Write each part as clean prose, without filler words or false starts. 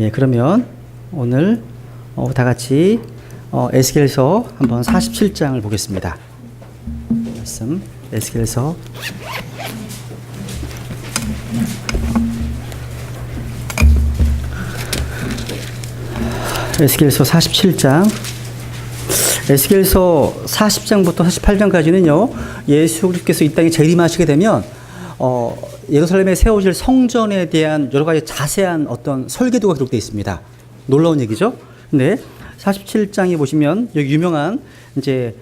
예, 그러면 오늘 다 같이 에스겔서 한번 47장을 보겠습니다. 말씀 에스겔서 에스겔서 47장, 에스겔서 40장부터 48장까지는요, 예수 그리스도께서 이 땅에 재림하시게 되면 예루살렘에 세워질 성전에 대한 여러 가지 자세한 어떤 설계도가 기록되어 있습니다. 놀라운 얘기죠. 근데 47장에 보시면 여기 유명한 이제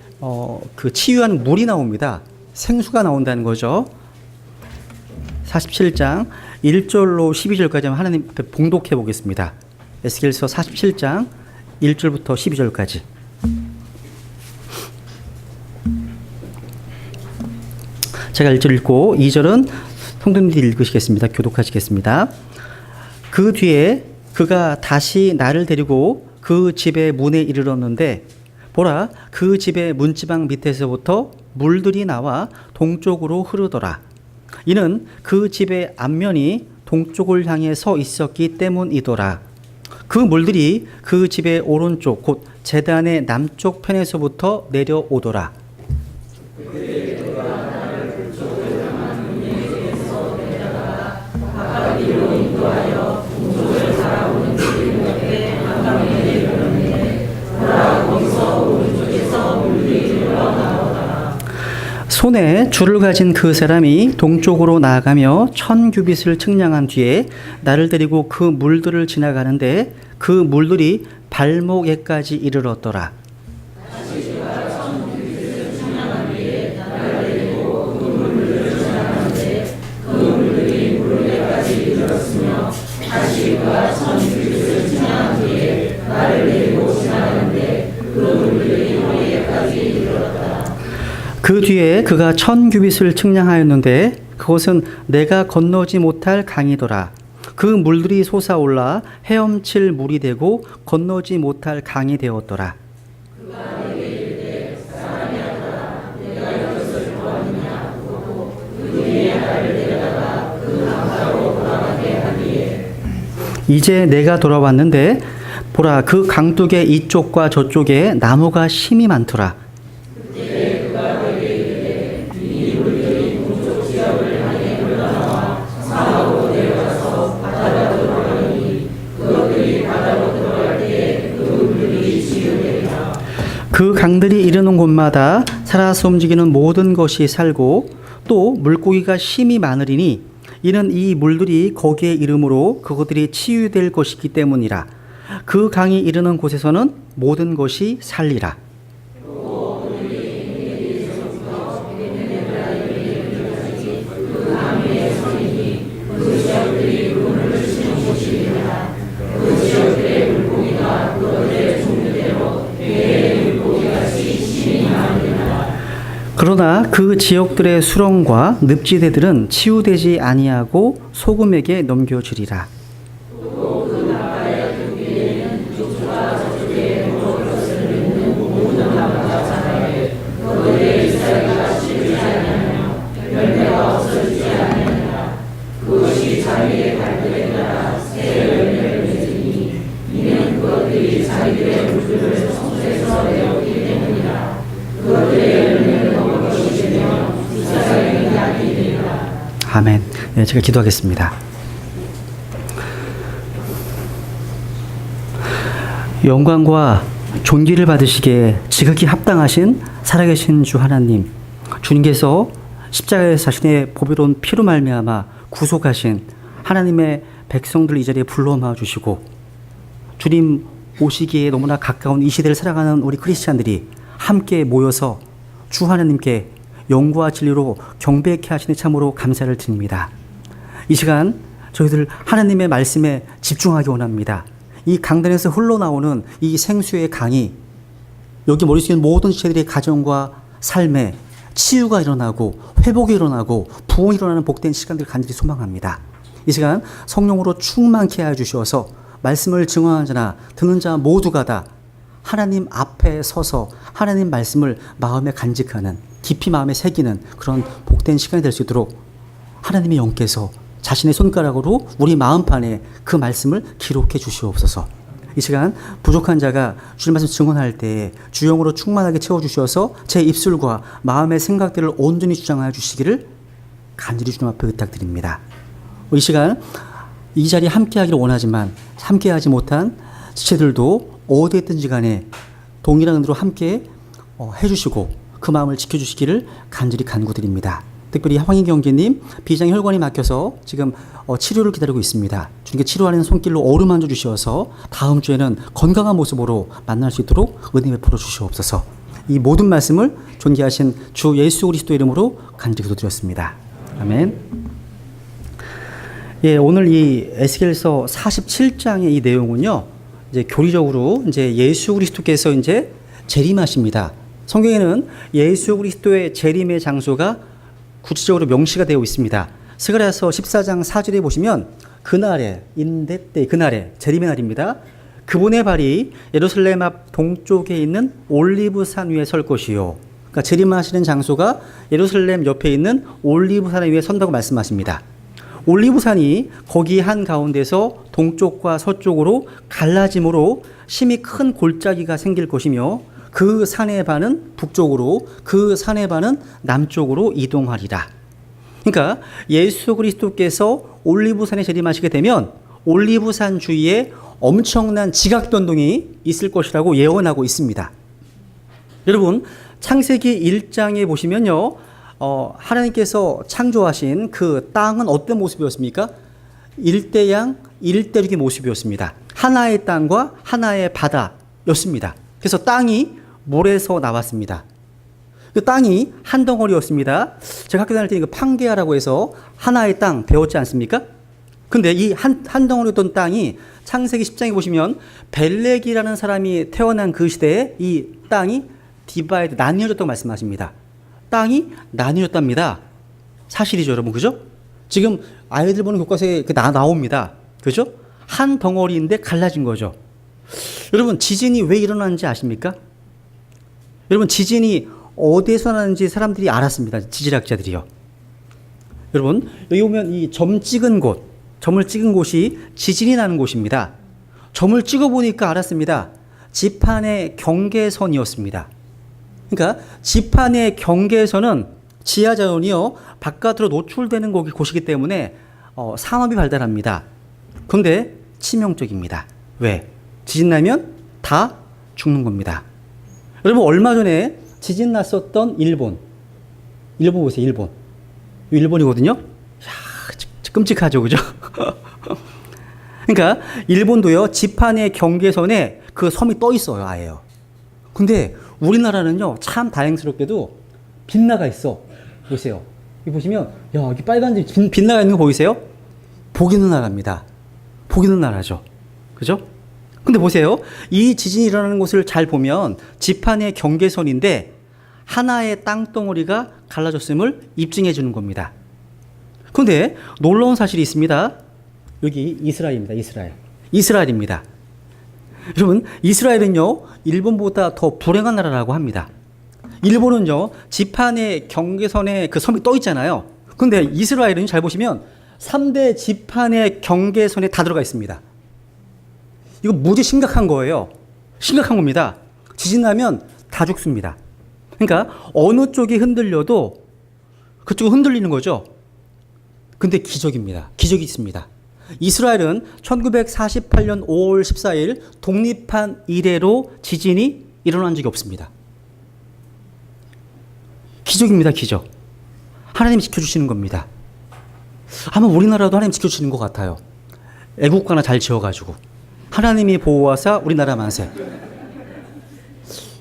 그 치유한 물이 나옵니다. 생수가 나온다는 거죠. 47장 1절로 12절까지 하나님 앞에 봉독해 보겠습니다. 에스겔서 47장 1절부터 12절까지. 제가 1절 읽고 2절은 성도님들이 읽으시겠습니다. 교독하시겠습니다. 그 뒤에 그가 다시 나를 데리고 그 집의 문에 이르렀는데 보라, 그 집의 문지방 밑에서부터 물들이 나와 동쪽으로 흐르더라. 이는 그 집의 앞면이 동쪽을 향해 서 있었기 때문이더라. 그 물들이 그 집의 오른쪽 곧 제단의 남쪽 편에서부터 내려오더라. 손에 줄을 가진 그 사람이 동쪽으로 나아가며 1000규빗을 측량한 뒤에 나를 데리고 그 물들을 지나가는데 그 물들이 발목에까지 이르렀더라. 그 뒤에 그가 1000규빗을 측량하였는데 그것은 내가 건너지 못할 강이더라. 그 물들이 솟아올라 헤엄칠 물이 되고 건너지 못할 강이 되었더라. 이제 내가 돌아왔는데 보라, 그 강둑의 이쪽과 저쪽에 나무가 심이 많더라. 그 강들이 이르는 곳마다 살아서 움직이는 모든 것이 살고 또 물고기가 심이 많으리니 이는 이 물들이 거기에 이름으로 그것들이 치유될 것이기 때문이라. 그 강이 이르는 곳에서는 모든 것이 살리라. 그러나 그 지역들의 수렁과 늪지대들은 치유되지 아니하고 소금에게 넘겨주리라. 아멘. 네, 제가 기도하겠습니다. 영광과 존귀를 받으시기에 지극히 합당하신 살아계신 주 하나님, 주님께서 십자가에서 자신의 보배로운 피로 말미암아 구속하신 하나님의 백성들 이 자리에 불러 모아 주시고 주님 오시기에 너무나 가까운 이 시대를 살아가는 우리 크리스찬들이 함께 모여서 주 하나님께 영과 진리로 경배케 하시니 참으로 감사를 드립니다. 이 시간 저희들 하나님의 말씀에 집중하기 원합니다. 이 강단에서 흘러나오는 이 생수의 강이 여기 머릿속에 있는 모든 지체들의 가정과 삶에 치유가 일어나고 회복이 일어나고 부흥이 일어나는 복된 시간들을 간절히 소망합니다. 이 시간 성령으로 충만케 하여 주셔서 말씀을 증언하는 자나 듣는 자 모두가 다 하나님 앞에 서서 하나님 말씀을 마음에 간직하는 깊이 마음에 새기는 그런 복된 시간이 될 수 있도록 하나님의 영께서 자신의 손가락으로 우리 마음판에 그 말씀을 기록해 주시옵소서. 이 시간 부족한 자가 주님 말씀 증언할 때 주영으로 충만하게 채워주셔서 제 입술과 마음의 생각들을 온전히 주장하여 주시기를 간절히 주님 앞에 부탁드립니다. 이 시간 이 자리에 함께하기를 원하지만 함께하지 못한 지체들도 어디에 있든지 간에 동일한 은혜로 함께 해주시고 그 마음을 지켜주시기를 간절히 간구드립니다. 특별히 황희경제님 비장 혈관이 막혀서 지금 치료를 기다리고 있습니다. 주님께 치료하는 손길로 어루만져 주셔서 다음 주에는 건강한 모습으로 만날 수 있도록 은혜 베풀어 주시옵소서. 이 모든 말씀을 존귀하신 주 예수 그리스도 이름으로 간절히 기도드렸습니다. 아멘. 예, 오늘 이 에스겔서 47장의 이 내용은요, 이제 교리적으로 이제 예수 그리스도께서 이제 재림하십니다. 성경에는 예수 그리스도의 재림의 장소가 구체적으로 명시가 되어 있습니다. 스가랴서 14장 4절에 보시면 그날에 그날에 재림의 날입니다. 그분의 발이 예루살렘 앞 동쪽에 있는 올리브산 위에 설 것이요. 그러니까 재림하시는 장소가 예루살렘 옆에 있는 올리브산 위에 선다고 말씀하십니다. 올리브산이 거기 한가운데서 동쪽과 서쪽으로 갈라짐으로 심히 큰 골짜기가 생길 것이며 그 산의 반은 북쪽으로 그 산의 반은 남쪽으로 이동하리라. 그러니까 예수 그리스도께서 올리브산에 재림하시게 되면 올리브산 주위에 엄청난 지각변동이 있을 것이라고 예언하고 있습니다. 여러분 창세기 1장에 보시면요, 하나님께서 창조하신 그 땅은 어떤 모습이었습니까? 일대양 일대륙의 모습이었습니다. 하나의 땅과 하나의 바다였습니다. 그래서 땅이 물에서 나왔습니다. 그 땅이 한 덩어리였습니다. 제가 학교 다닐 때 그 판게아라고 해서 하나의 땅 배웠지 않습니까? 근데 이 한 덩어리였던 땅이 창세기 10장에 보시면 벨렉이라는 사람이 태어난 그 시대에 이 땅이 디바이드 나뉘어졌다고 말씀하십니다. 땅이 나뉘어졌답니다. 사실이죠, 여러분, 그죠? 지금 아이들 보는 교과서에 나옵니다. 그죠? 한 덩어리인데 갈라진 거죠. 여러분 지진이 왜 일어나는지 아십니까? 여러분 지진이 어디에서 나는지 사람들이 알았습니다. 지질학자들이요. 여러분 여기 보면 이 점을 찍은 곳이 지진이 나는 곳입니다. 점을 찍어 보니까 알았습니다. 지판의 경계선이었습니다. 그러니까 지판의 경계선은 지하자원이요 바깥으로 노출되는 곳이기 때문에 산업이 발달합니다. 그런데 치명적입니다. 왜? 지진 나면 다 죽는 겁니다. 여러분 얼마 전에 지진 났었던 일본 보세요. 일본이거든요. 이야, 끔찍하죠, 그죠? 그러니까 일본도요 지판의 경계선에 그 섬이 떠 있어요, 아예요. 근데 우리나라는요 참 다행스럽게도 빗나가 있어. 보세요. 여기 보시면 야 여기 빨간 집 빗나가 있는 거 보이세요? 보기는 나랍니다. 보기는 나라죠, 그죠? 근데 보세요. 이 지진이 일어나는 곳을 잘 보면 지판의 경계선인데 하나의 땅덩어리가 갈라졌음을 입증해 주는 겁니다. 그런데 놀라운 사실이 있습니다. 여기 이스라엘입니다. 이스라엘입니다. 여러분 이스라엘은요 일본보다 더 불행한 나라라고 합니다. 일본은요 지판의 경계선에 그 섬이 떠 있잖아요. 근데 이스라엘은 잘 보시면 3대 지판의 경계선에 다 들어가 있습니다. 이거 무지 심각한 거예요. 심각한 겁니다. 지진 나면 다 죽습니다. 그러니까 어느 쪽이 흔들려도 그쪽은 흔들리는 거죠. 근데 기적입니다. 기적이 있습니다. 이스라엘은 1948년 5월 14일 독립한 이래로 지진이 일어난 적이 없습니다. 기적입니다. 기적. 하나님이 지켜주시는 겁니다. 아마 우리나라도 하나님 지켜주시는 것 같아요. 애국가 하나 잘 지어가지고 하나님이 보호하사 우리나라 만세.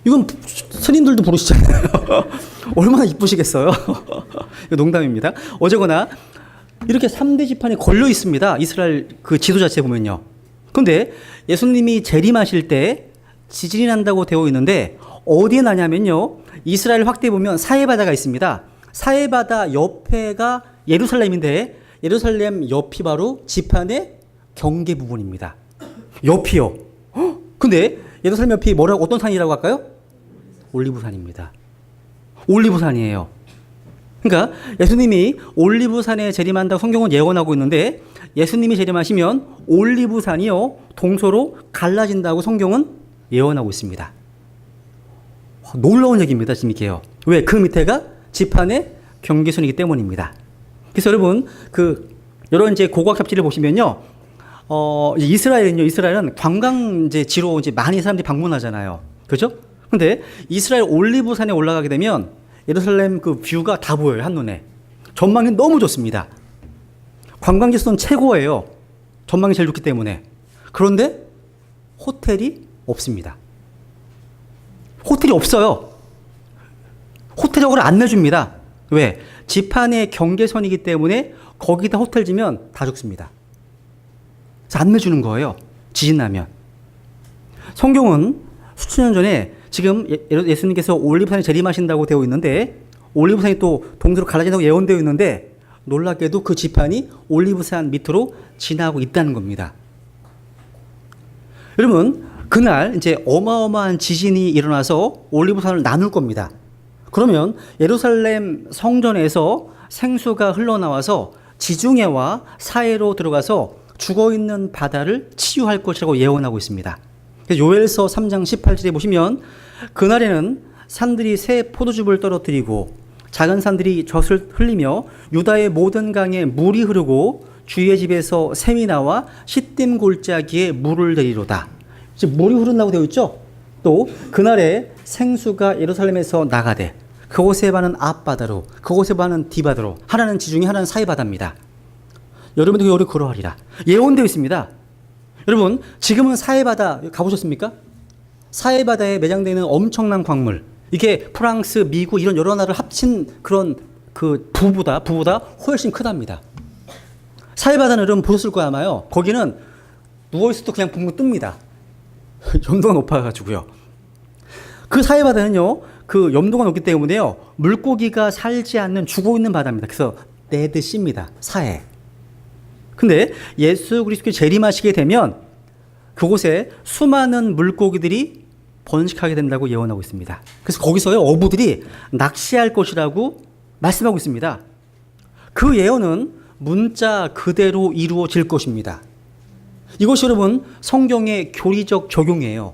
이건 스님들도 부르시잖아요. 얼마나 이쁘시겠어요. 농담입니다. 어쨌거나 이렇게 3대 지판이 걸려 있습니다. 이스라엘 그 지도 자체에 보면요. 그런데 예수님이 재림하실 때 지진이 난다고 되어 있는데 어디에 나냐면요. 이스라엘 확대해 보면 사해바다가 있습니다. 사해바다 옆에가 예루살렘인데 예루살렘 옆이 바로 지판의 경계 부분입니다. 옆이요. 근데 예루살렘 옆이 어떤 산이라고 할까요? 올리브산입니다. 올리브산이에요. 그러니까 예수님이 올리브산에 재림한다고 성경은 예언하고 있는데 예수님이 재림하시면 올리브산이요 동서로 갈라진다고 성경은 예언하고 있습니다. 놀라운 얘기입니다. 지금 이게요. 왜? 그 밑에가 지판의 경계선이기 때문입니다. 그래서 여러분 이런 이제 고고학 잡지를 보시면요, 이스라엘은 관광지로 이제 많이 사람들이 방문하잖아요. 그죠? 근데 이스라엘 올리브산에 올라가게 되면 예루살렘 그 뷰가 다 보여요, 한눈에. 전망이 너무 좋습니다. 관광지수는 최고예요. 전망이 제일 좋기 때문에. 그런데 호텔이 없습니다. 호텔이 없어요. 호텔역을 안 내줍니다. 왜? 지판의 경계선이기 때문에 거기다 호텔 지면 다 죽습니다. 그래서 안 내주는 거예요. 지진 나면. 성경은 수천 년 전에 지금 예수님께서 올리브산에 재림하신다고 되어 있는데 올리브산이 또 동서로 갈라진다고 예언되어 있는데 놀랍게도 그 지판이 올리브산 밑으로 지나고 있다는 겁니다. 여러분, 그날 이제 어마어마한 지진이 일어나서 올리브산을 나눌 겁니다. 그러면 예루살렘 성전에서 생수가 흘러나와서 지중해와 사해로 들어가서 죽어있는 바다를 치유할 것이라고 예언하고 있습니다. 요엘서 3장 18절에 보시면 그날에는 산들이 새 포도즙을 떨어뜨리고 작은 산들이 젖을 흘리며 유다의 모든 강에 물이 흐르고 주의 집에서 샘이 나와 시딤 골짜기에 물을 내리로다. 지금 물이 흐른다고 되어 있죠. 또 그날에 생수가 예루살렘에서 나가되 그곳에 반은 앞바다로 그곳에 반은 뒤바다로 하나는 지중해 하나는 사해바다입니다. 여러분도 요리 그러하리라 예언되어 있습니다. 여러분, 지금은 사해바다 가보셨습니까? 사해바다에 매장되어 있는 엄청난 광물, 이게 프랑스, 미국 이런 여러 나라를 합친 그런 그 부보다 훨씬 크답니다. 사해바다는 여러분 보셨을 거야 아마요. 거기는 누워있어도 그냥 붕붕 뜹니다. 염도가 높아가지고요. 그 사해바다는요, 그 염도가 높기 때문에요, 물고기가 살지 않는 죽어있는 바다입니다. 그래서 데드시입니다. 사해. 근데 예수 그리스도께 재림하시게 되면 그곳에 수많은 물고기들이 번식하게 된다고 예언하고 있습니다. 그래서 거기서요, 어부들이 낚시할 것이라고 말씀하고 있습니다. 그 예언은 문자 그대로 이루어질 것입니다. 이것이 여러분 성경의 교리적 적용이에요.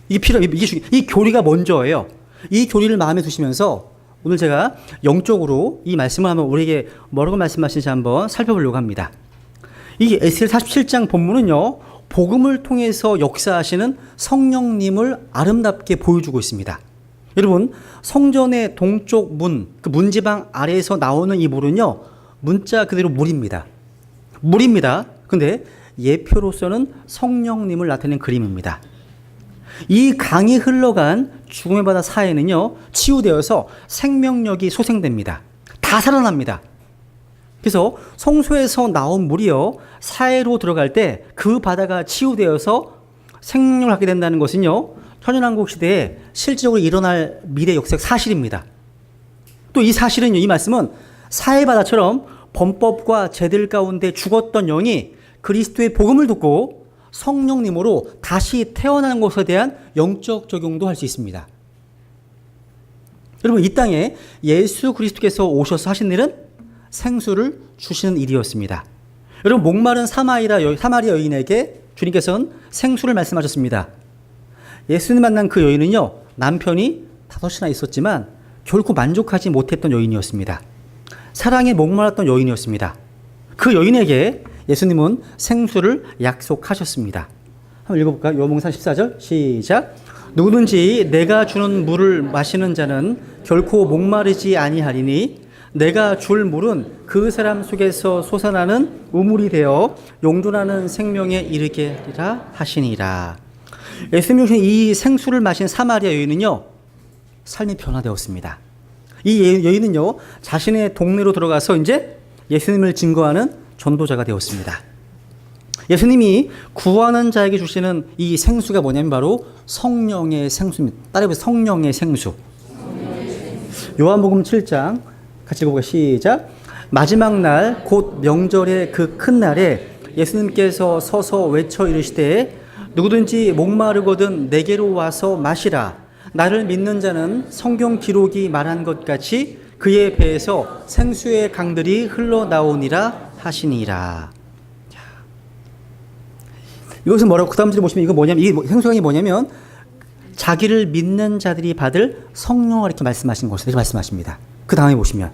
이 교리가 먼저예요. 이 교리를 마음에 두시면서 오늘 제가 영적으로 이 말씀을 한번 우리에게 뭐라고 말씀하시는지 한번 살펴보려고 합니다. 이 에스겔 47장 본문은요, 복음을 통해서 역사하시는 성령님을 아름답게 보여주고 있습니다. 여러분, 성전의 동쪽 문, 그 문지방 아래에서 나오는 이 물은요, 문자 그대로 물입니다. 물입니다. 근데 예표로서는 성령님을 나타내는 그림입니다. 이 강이 흘러간 죽음의 바다 사해는요, 치유되어서 생명력이 소생됩니다. 다 살아납니다. 그래서 성소에서 나온 물이요, 사해로 들어갈 때 그 바다가 치유되어서 생명력을 갖게 된다는 것은요, 천연왕국 시대에 실질적으로 일어날 미래 역사적 사실입니다. 또 이 사실은요, 이 말씀은 사해 바다처럼 범법과 죄들 가운데 죽었던 영이 그리스도의 복음을 듣고 성령님으로 다시 태어나는 것에 대한 영적 적용도 할 수 있습니다. 여러분, 이 땅에 예수 그리스도께서 오셔서 하신 일은 생수를 주시는 일이었습니다. 여러분, 목마른 사마리아 여인에게 주님께서는 생수를 말씀하셨습니다. 예수님 만난 그 여인은요, 남편이 5이나 있었지만 결코 만족하지 못했던 여인이었습니다. 사랑에 목말랐던 여인이었습니다. 그 여인에게 예수님은 생수를 약속하셨습니다. 한번 읽어볼까요? 요한복음 14절 시작. 누구든지 내가 주는 물을 마시는 자는 결코 목마르지 아니하리니 내가 줄 물은 그 사람 속에서 솟아나는 우물이 되어 용존하는 생명에 이르게 하리라 하시니라. 예수님이 주신 이 생수를 마신 사마리아 여인은요, 삶이 변화되었습니다. 이 여인은요, 자신의 동네로 들어가서 이제 예수님을 증거하는 전도자가 되었습니다. 예수님이 구하는 자에게 주시는 이 생수가 뭐냐면 바로 성령의 생수입니다. 따라해보세요. 성령의 생수. 요한복음 7장 같이 읽어보겠습니다. 시작. 마지막 날 곧 명절의 그 큰 날에 예수님께서 서서 외쳐 이르시되 누구든지 목마르거든 내게로 와서 마시라. 나를 믿는 자는 성경 기록이 말한 것 같이 그의 배에서 생수의 강들이 흘러나오니라 하시니라. 이것은 뭐라고 그 다음 절에 보시면 이거 뭐냐면 이 생수강이 뭐냐면 자기를 믿는 자들이 받을 성령을 이렇게 말씀하신 것을 이렇게 말씀하십니다. 그 다음에 보시면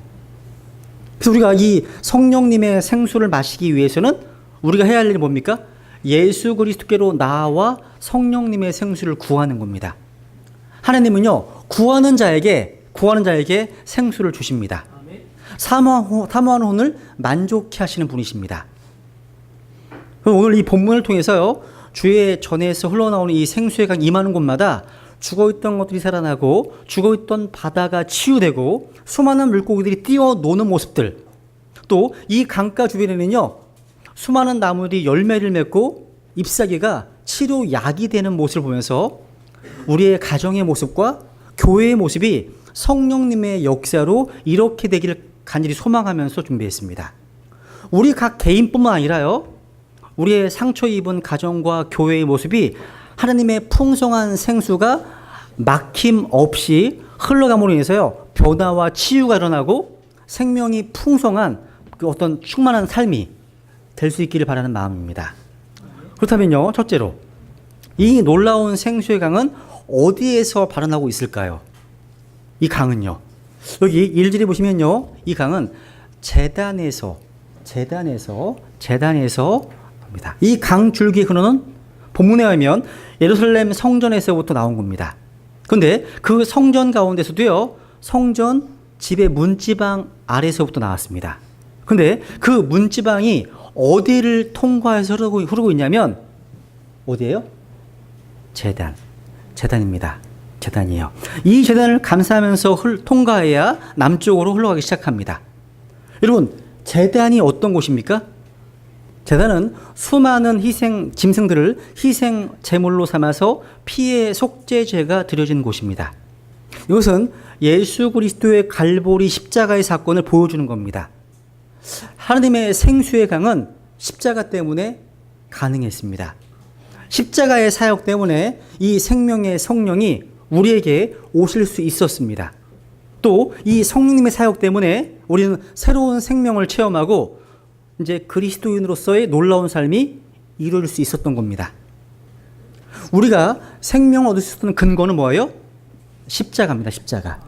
그래서 우리가 이 성령님의 생수를 마시기 위해서는 우리가 해야 할 일이 뭡니까? 예수 그리스도께로 나와 성령님의 생수를 구하는 겁니다. 하나님은요 구하는 자에게 생수를 주십니다. 사모하는 혼을 만족케 하시는 분이십니다. 오늘 이 본문을 통해서요 주의 전에서 흘러나오는 이 생수의 강 임하는 곳마다 죽어있던 것들이 살아나고 죽어있던 바다가 치유되고 수많은 물고기들이 뛰어노는 모습들, 또 이 강가 주변에는요 수많은 나무들이 열매를 맺고 잎사귀가 치료약이 되는 모습을 보면서 우리의 가정의 모습과 교회의 모습이 성령님의 역사로 이렇게 되기를 간절히 소망하면서 준비했습니다. 우리 각 개인뿐만 아니라요 우리의 상처 입은 가정과 교회의 모습이 하나님의 풍성한 생수가 막힘없이 흘러감으로 인해서요 변화와 치유가 일어나고 생명이 풍성한 그 어떤 충만한 삶이 될 수 있기를 바라는 마음입니다. 그렇다면요 첫째로 이 놀라운 생수의 강은 어디에서 발원하고 있을까요? 이 강은요 여기 1절에 보시면요 이 강은 제단에서 입니다. 이 강 줄기의 근원은 본문에 의하면 예루살렘 성전에서부터 나온 겁니다. 그런데 그 성전 가운데서도요 성전 집의 문지방 아래서부터 나왔습니다. 그런데 그 문지방이 어디를 통과해서 흐르고 있냐면 어디예요? 제단입니다. 제단이에요. 이 제단을 감싸면서 통과해야 남쪽으로 흘러가기 시작합니다. 여러분 제단이 어떤 곳입니까? 제단은 수많은 희생 짐승들을 희생 제물로 삼아서 피의 속죄제가 드려진 곳입니다. 이것은 예수 그리스도의 갈보리 십자가의 사건을 보여주는 겁니다. 하나님의 생수의 강은 십자가 때문에 가능했습니다. 십자가의 사역 때문에 이 생명의 성령이 우리에게 오실 수 있었습니다. 또 이 성령님의 사역 때문에 우리는 새로운 생명을 체험하고 이제 그리스도인으로서의 놀라운 삶이 이루어질 수 있었던 겁니다. 우리가 생명을 얻을 수 있는 근거는 뭐예요? 십자가입니다. 십자가.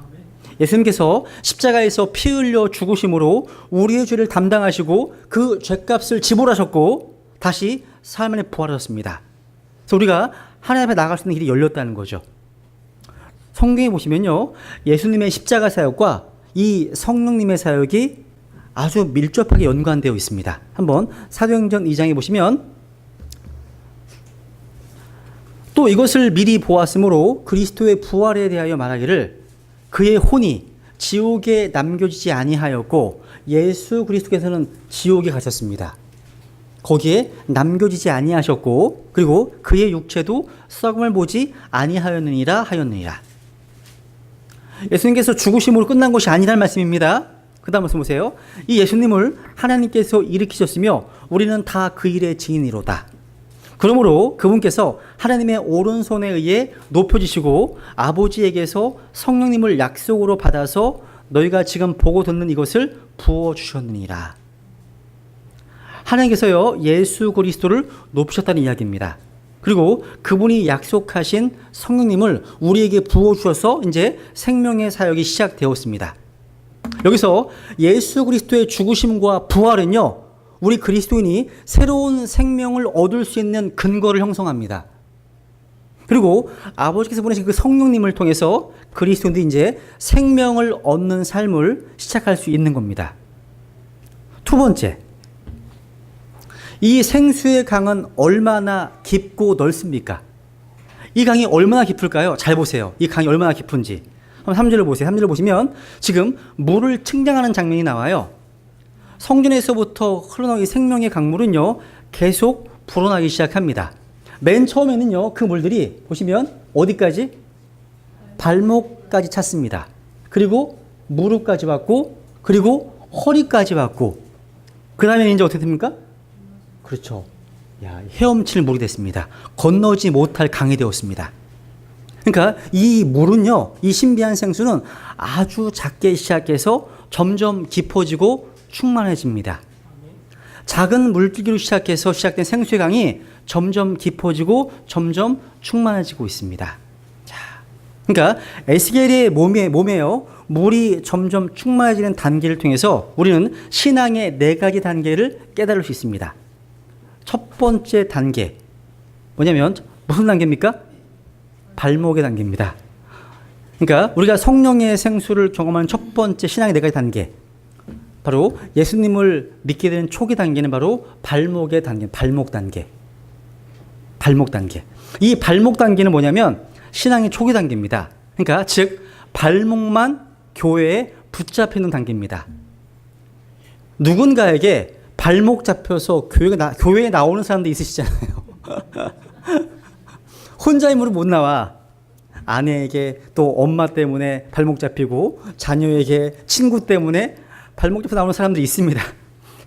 예수님께서 십자가에서 피 흘려 죽으심으로 우리의 죄를 담당하시고 그 죄값을 지불하셨고 다시 삶 안에 부활하셨습니다. 그래서 우리가 하나님 앞에 나아갈 수 있는 길이 열렸다는 거죠. 성경에 보시면요 예수님의 십자가 사역과 이 성령님의 사역이 아주 밀접하게 연관되어 있습니다. 한번 사도행전 2장에 보시면 또 이것을 미리 보았으므로 그리스도의 부활에 대하여 말하기를 그의 혼이 지옥에 남겨지지 아니하였고 예수 그리스도께서는 지옥에 가셨습니다. 거기에 남겨지지 아니하셨고 그리고 그의 육체도 썩음을 보지 아니하였느니라 하였느니라. 예수님께서 죽으심으로 끝난 것이 아니라는 말씀입니다. 그 다음 말씀 보세요. 이 예수님을 하나님께서 일으키셨으며 우리는 다 그 일의 증인이로다. 그러므로 그분께서 하나님의 오른손에 의해 높여지시고 아버지에게서 성령님을 약속으로 받아서 너희가 지금 보고 듣는 이것을 부어주셨느니라. 하나님께서요 예수 그리스도를 높이셨다는 이야기입니다. 그리고 그분이 약속하신 성령님을 우리에게 부어주셔서 이제 생명의 사역이 시작되었습니다. 여기서 예수 그리스도의 죽으심과 부활은요 우리 그리스도인이 새로운 생명을 얻을 수 있는 근거를 형성합니다. 그리고 아버지께서 보내신 그 성령님을 통해서 그리스도인들이 이제 생명을 얻는 삶을 시작할 수 있는 겁니다. 두 번째, 이 생수의 강은 얼마나 깊고 넓습니까? 이 강이 얼마나 깊을까요? 잘 보세요. 이 강이 얼마나 깊은지. 한번 3절을 보세요. 3절을 보시면 지금 물을 측량하는 장면이 나와요. 성전에서부터 흘러나오는 이 생명의 강물은요 계속 불어나기 시작합니다. 맨 처음에는요 그 물들이 보시면 어디까지? 발목까지 찼습니다. 그리고 무릎까지 왔고 그리고 허리까지 왔고 그 다음에 이제 어떻게 됩니까? 그렇죠. 헤엄칠 물이 됐습니다. 건너지 못할 강이 되었습니다. 그러니까 이 물은요, 이 신비한 생수는 아주 작게 시작해서 점점 깊어지고 충만해집니다. 작은 물줄기로 시작해서 시작된 생수의 강이 점점 깊어지고 점점 충만해지고 있습니다. 자, 그러니까 에스겔의 몸에요, 물이 점점 충만해지는 단계를 통해서 우리는 신앙의 4가지 단계를 깨달을 수 있습니다. 첫 번째 단계, 뭐냐면 무슨 단계입니까? 발목의 단계입니다. 그러니까 우리가 성령의 생수를 경험하는 첫 번째 신앙의 4가지 단계, 바로 예수님을 믿게 되는 초기 단계는 바로 발목의 단계, 발목 단계. 발목 단계. 이 발목 단계는 뭐냐면 신앙의 초기 단계입니다. 그러니까 즉 발목만 교회에 붙잡혀 있는 단계입니다. 누군가에게 발목 잡혀서 교회에 나오는 사람도 있으시잖아요. 혼자 힘으로 못 나와. 아내에게, 또 엄마 때문에 발목 잡히고, 자녀에게 친구 때문에 발목 잡혀 나오는 사람들이 있습니다.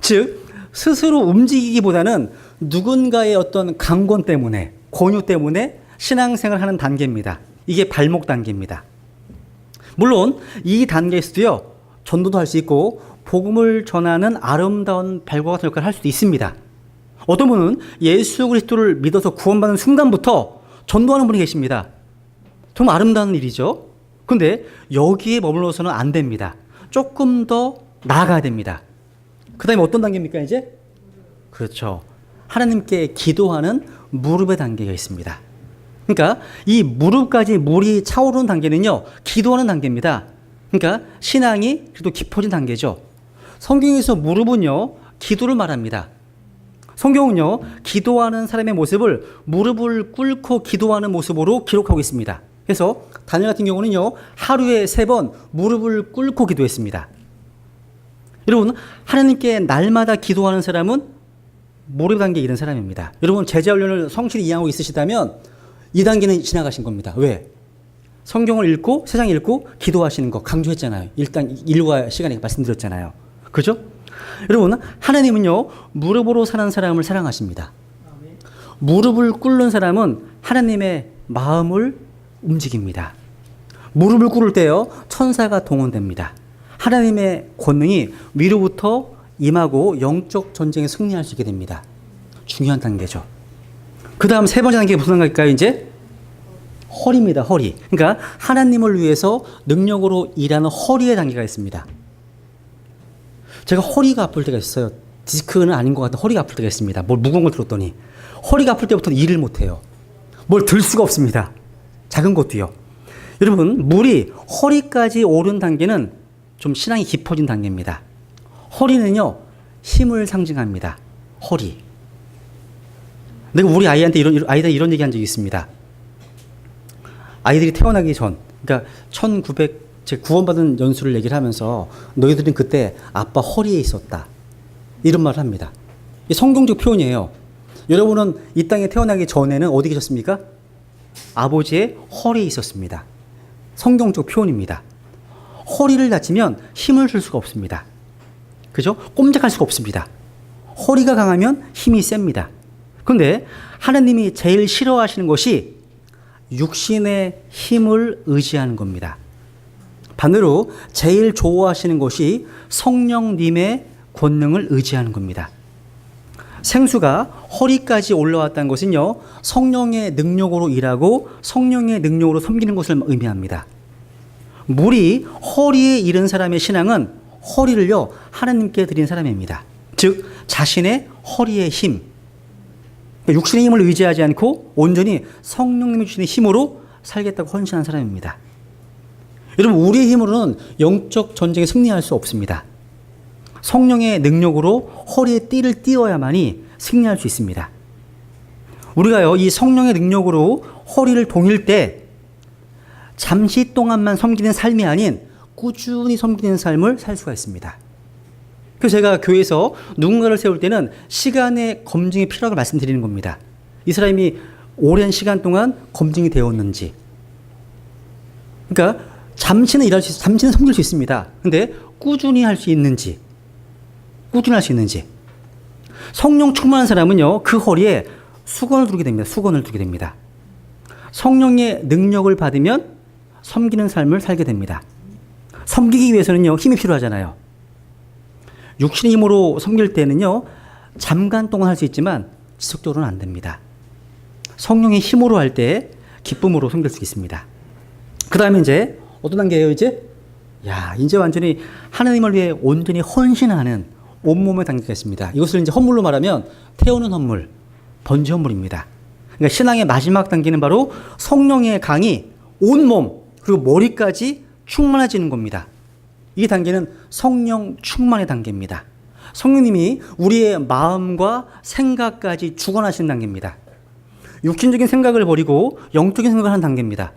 즉 스스로 움직이기보다는 누군가의 어떤 강권 때문에, 권유 때문에 신앙생활을 하는 단계입니다. 이게 발목 단계입니다. 물론 이 단계에서도요, 전도도 할 수 있고 복음을 전하는 아름다운 발과 같은 역할을 할 수도 있습니다. 어떤 분은 예수 그리스도를 믿어서 구원받는 순간부터 전도하는 분이 계십니다. 정말 아름다운 일이죠. 그런데 여기에 머물러서는 안 됩니다. 조금 더 나아가야 됩니다. 그 다음에 어떤 단계입니까, 이제? 그렇죠. 하나님께 기도하는 무릎의 단계가 있습니다. 그러니까 이 무릎까지 물이 차오르는 단계는요, 기도하는 단계입니다. 그러니까 신앙이 그래도 깊어진 단계죠. 성경에서 무릎은요, 기도를 말합니다. 성경은요, 기도하는 사람의 모습을 무릎을 꿇고 기도하는 모습으로 기록하고 있습니다. 그래서 다니엘 같은 경우는요, 하루에 3번 무릎을 꿇고 기도했습니다. 여러분, 하나님께 날마다 기도하는 사람은 무릎 단계에 이른 사람입니다. 여러분, 제자훈련을 성실히 이행하고 있으시다면 이 단계는 지나가신 겁니다. 왜? 성경을 읽고 세상 읽고 기도하시는 거 강조했잖아요. 일단 일과 시간에 말씀드렸잖아요. 그죠? 여러분, 하나님은요, 무릎으로 사는 사람을 사랑하십니다. 무릎을 꿇는 사람은 하나님의 마음을 움직입니다. 무릎을 꿇을 때요, 천사가 동원됩니다. 하나님의 권능이 위로부터 임하고 영적 전쟁에 승리할 수 있게 됩니다. 중요한 단계죠. 그 다음 3번째 단계가 무슨 단계일까요, 이제? 허리입니다, 허리. 그러니까 하나님을 위해서 능력으로 일하는 허리의 단계가 있습니다. 제가 허리가 아플 때가 있어요. 디스크는 아닌 것 같은데 허리가 아플 때가 있습니다. 뭘 무거운 걸 들었더니. 허리가 아플 때부터는 일을 못해요. 뭘 들 수가 없습니다. 작은 것도요. 여러분, 물이 허리까지 오른 단계는 좀 신앙이 깊어진 단계입니다. 허리는요, 힘을 상징합니다. 허리. 내가 우리 아이한테 이런 얘기 한 적이 있습니다. 아이들이 태어나기 전, 그러니까 제 구원받은 연수를 얘기를 하면서 너희들은 그때 아빠 허리에 있었다. 이런 말을 합니다. 이 성경적 표현이에요. 여러분은 이 땅에 태어나기 전에는 어디 계셨습니까? 아버지의 허리에 있었습니다. 성경적 표현입니다. 허리를 다치면 힘을 쓸 수가 없습니다. 그죠? 꼼짝할 수가 없습니다. 허리가 강하면 힘이 셉니다. 그런데 하나님이 제일 싫어하시는 것이 육신의 힘을 의지하는 겁니다. 반대로 제일 좋아하시는 것이 성령님의 권능을 의지하는 겁니다. 생수가 허리까지 올라왔다는 것은요, 성령의 능력으로 일하고 성령의 능력으로 섬기는 것을 의미합니다. 물이 허리에 이른 사람의 신앙은 허리를요, 하나님께 드린 사람입니다. 즉 자신의 허리의 힘, 육신의 힘을 의지하지 않고 온전히 성령님이 주시는 힘으로 살겠다고 헌신한 사람입니다. 여러분, 우리의 힘으로는 영적 전쟁에 승리할 수 없습니다. 성령의 능력으로 허리에 띠를 띄어야만이 승리할 수 있습니다. 우리가요, 이 성령의 능력으로 허리를 동일 때 잠시 동안만 섬기는 삶이 아닌 꾸준히 섬기는 삶을 살 수가 있습니다. 그래서 제가 교회에서 누군가를 세울 때는 시간의 검증이 필요하다고 말씀드리는 겁니다. 이 사람이 오랜 시간 동안 검증이 되었는지. 그러니까 잠시는 일할 수 있어요. 잠시는 섬길 수 있습니다. 근데 꾸준히 할 수 있는지. 꾸준히 할 수 있는지. 성령 충만한 사람은요, 그 허리에 수건을 두게 됩니다. 수건을 두게 됩니다. 성령의 능력을 받으면 섬기는 삶을 살게 됩니다. 섬기기 위해서는요, 힘이 필요하잖아요. 육신의 힘으로 섬길 때는요, 잠깐 동안 할 수 있지만 지속적으로는 안 됩니다. 성령의 힘으로 할 때 기쁨으로 섬길 수 있습니다. 그 다음에 이제 어떤 단계예요, 이제? 이제 완전히 하나님을 위해 온전히 헌신하는 온몸의 단계가 있습니다. 이것을 이제 헌물로 말하면 태우는 헌물, 번제 헌물입니다. 그러니까 신앙의 마지막 단계는 바로 성령의 강이 온몸, 그리고 머리까지 충만해지는 겁니다. 이 단계는 성령 충만의 단계입니다. 성령님이 우리의 마음과 생각까지 주관하시는 단계입니다. 육신적인 생각을 버리고 영적인 생각을 하는 단계입니다.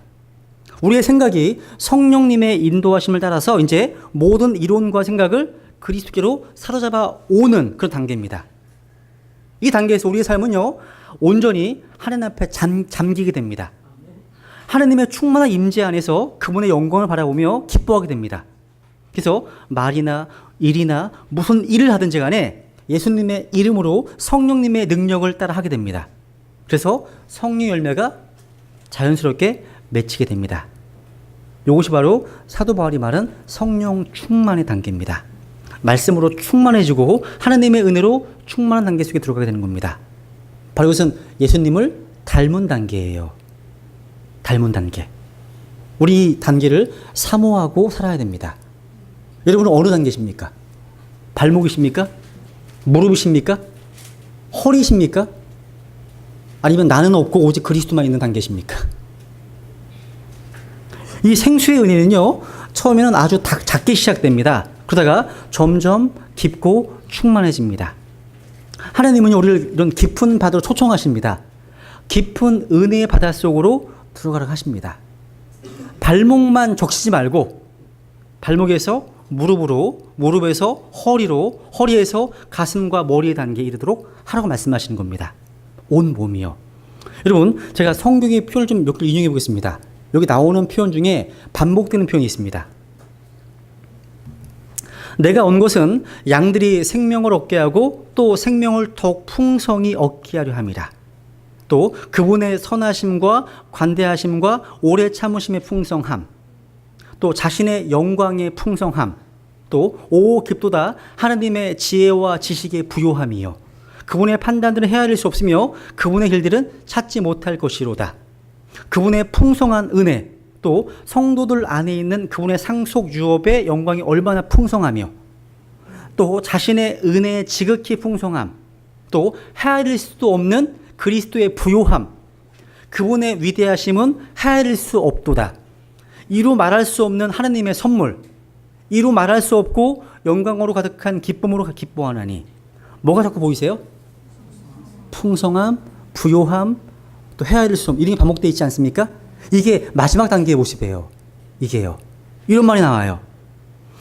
우리의 생각이 성령님의 인도하심을 따라서 이제 모든 이론과 생각을 그리스도께로 사로잡아 오는 그런 단계입니다. 이 단계에서 우리의 삶은요, 온전히 하나님 앞에 잠기게 됩니다. 하나님의 충만한 임재 안에서 그분의 영광을 바라보며 기뻐하게 됩니다. 그래서 말이나 일이나 무슨 일을 하든지 간에 예수님의 이름으로 성령님의 능력을 따라 하게 됩니다. 그래서 성령 열매가 자연스럽게 맺히게 됩니다. 이것이 바로 사도 바울이 말한 성령 충만의 단계입니다. 말씀으로 충만해지고 하나님의 은혜로 충만한 단계 속에 들어가게 되는 겁니다. 바로 이것은 예수님을 닮은 단계예요. 닮은 단계. 우리 이 단계를 사모하고 살아야 됩니다. 여러분은 어느 단계십니까? 발목이십니까? 무릎이십니까? 허리십니까? 아니면 나는 없고 오직 그리스도만 있는 단계십니까? 이 생수의 은혜는요, 처음에는 아주 작게 시작됩니다. 그러다가 점점 깊고 충만해집니다. 하나님은 우리를 이런 깊은 바다로 초청하십니다. 깊은 은혜의 바다 속으로 들어가라고 하십니다. 발목만 적시지 말고 발목에서 무릎으로, 무릎에서 허리로, 허리에서 가슴과 머리의 단계에 이르도록 하라고 말씀하시는 겁니다. 온 몸이요. 여러분, 제가 성경의 표현을 좀 몇 개 인용해 보겠습니다. 여기 나오는 표현 중에 반복되는 표현이 있습니다. 내가 온 것은 양들이 생명을 얻게 하고 또 생명을 더욱 풍성히 얻게 하려 함이라. 또 그분의 선하심과 관대하심과 오래 참으심의 풍성함, 또 자신의 영광의 풍성함, 또 오 깊도다 하나님의 지혜와 지식의 부요함이요. 그분의 판단들은 헤아릴 수 없으며 그분의 길들은 찾지 못할 것이로다. 그분의 풍성한 은혜, 또 성도들 안에 있는 그분의 상속 유업의 영광이 얼마나 풍성하며, 또 자신의 은혜의 지극히 풍성함, 또 헤아릴 수도 없는 그리스도의 부요함, 그분의 위대하심은 헤아릴 수 없도다. 이루 말할 수 없는 하나님의 선물, 이루 말할 수 없고 영광으로 가득한 기쁨으로 기뻐하나니. 뭐가 자꾸 보이세요? 풍성함, 부요함, 또 헤아릴 수 없는, 이런 게 반복되어 있지 않습니까? 이게 마지막 단계의 모습이에요. 이게요. 이런 말이 나와요.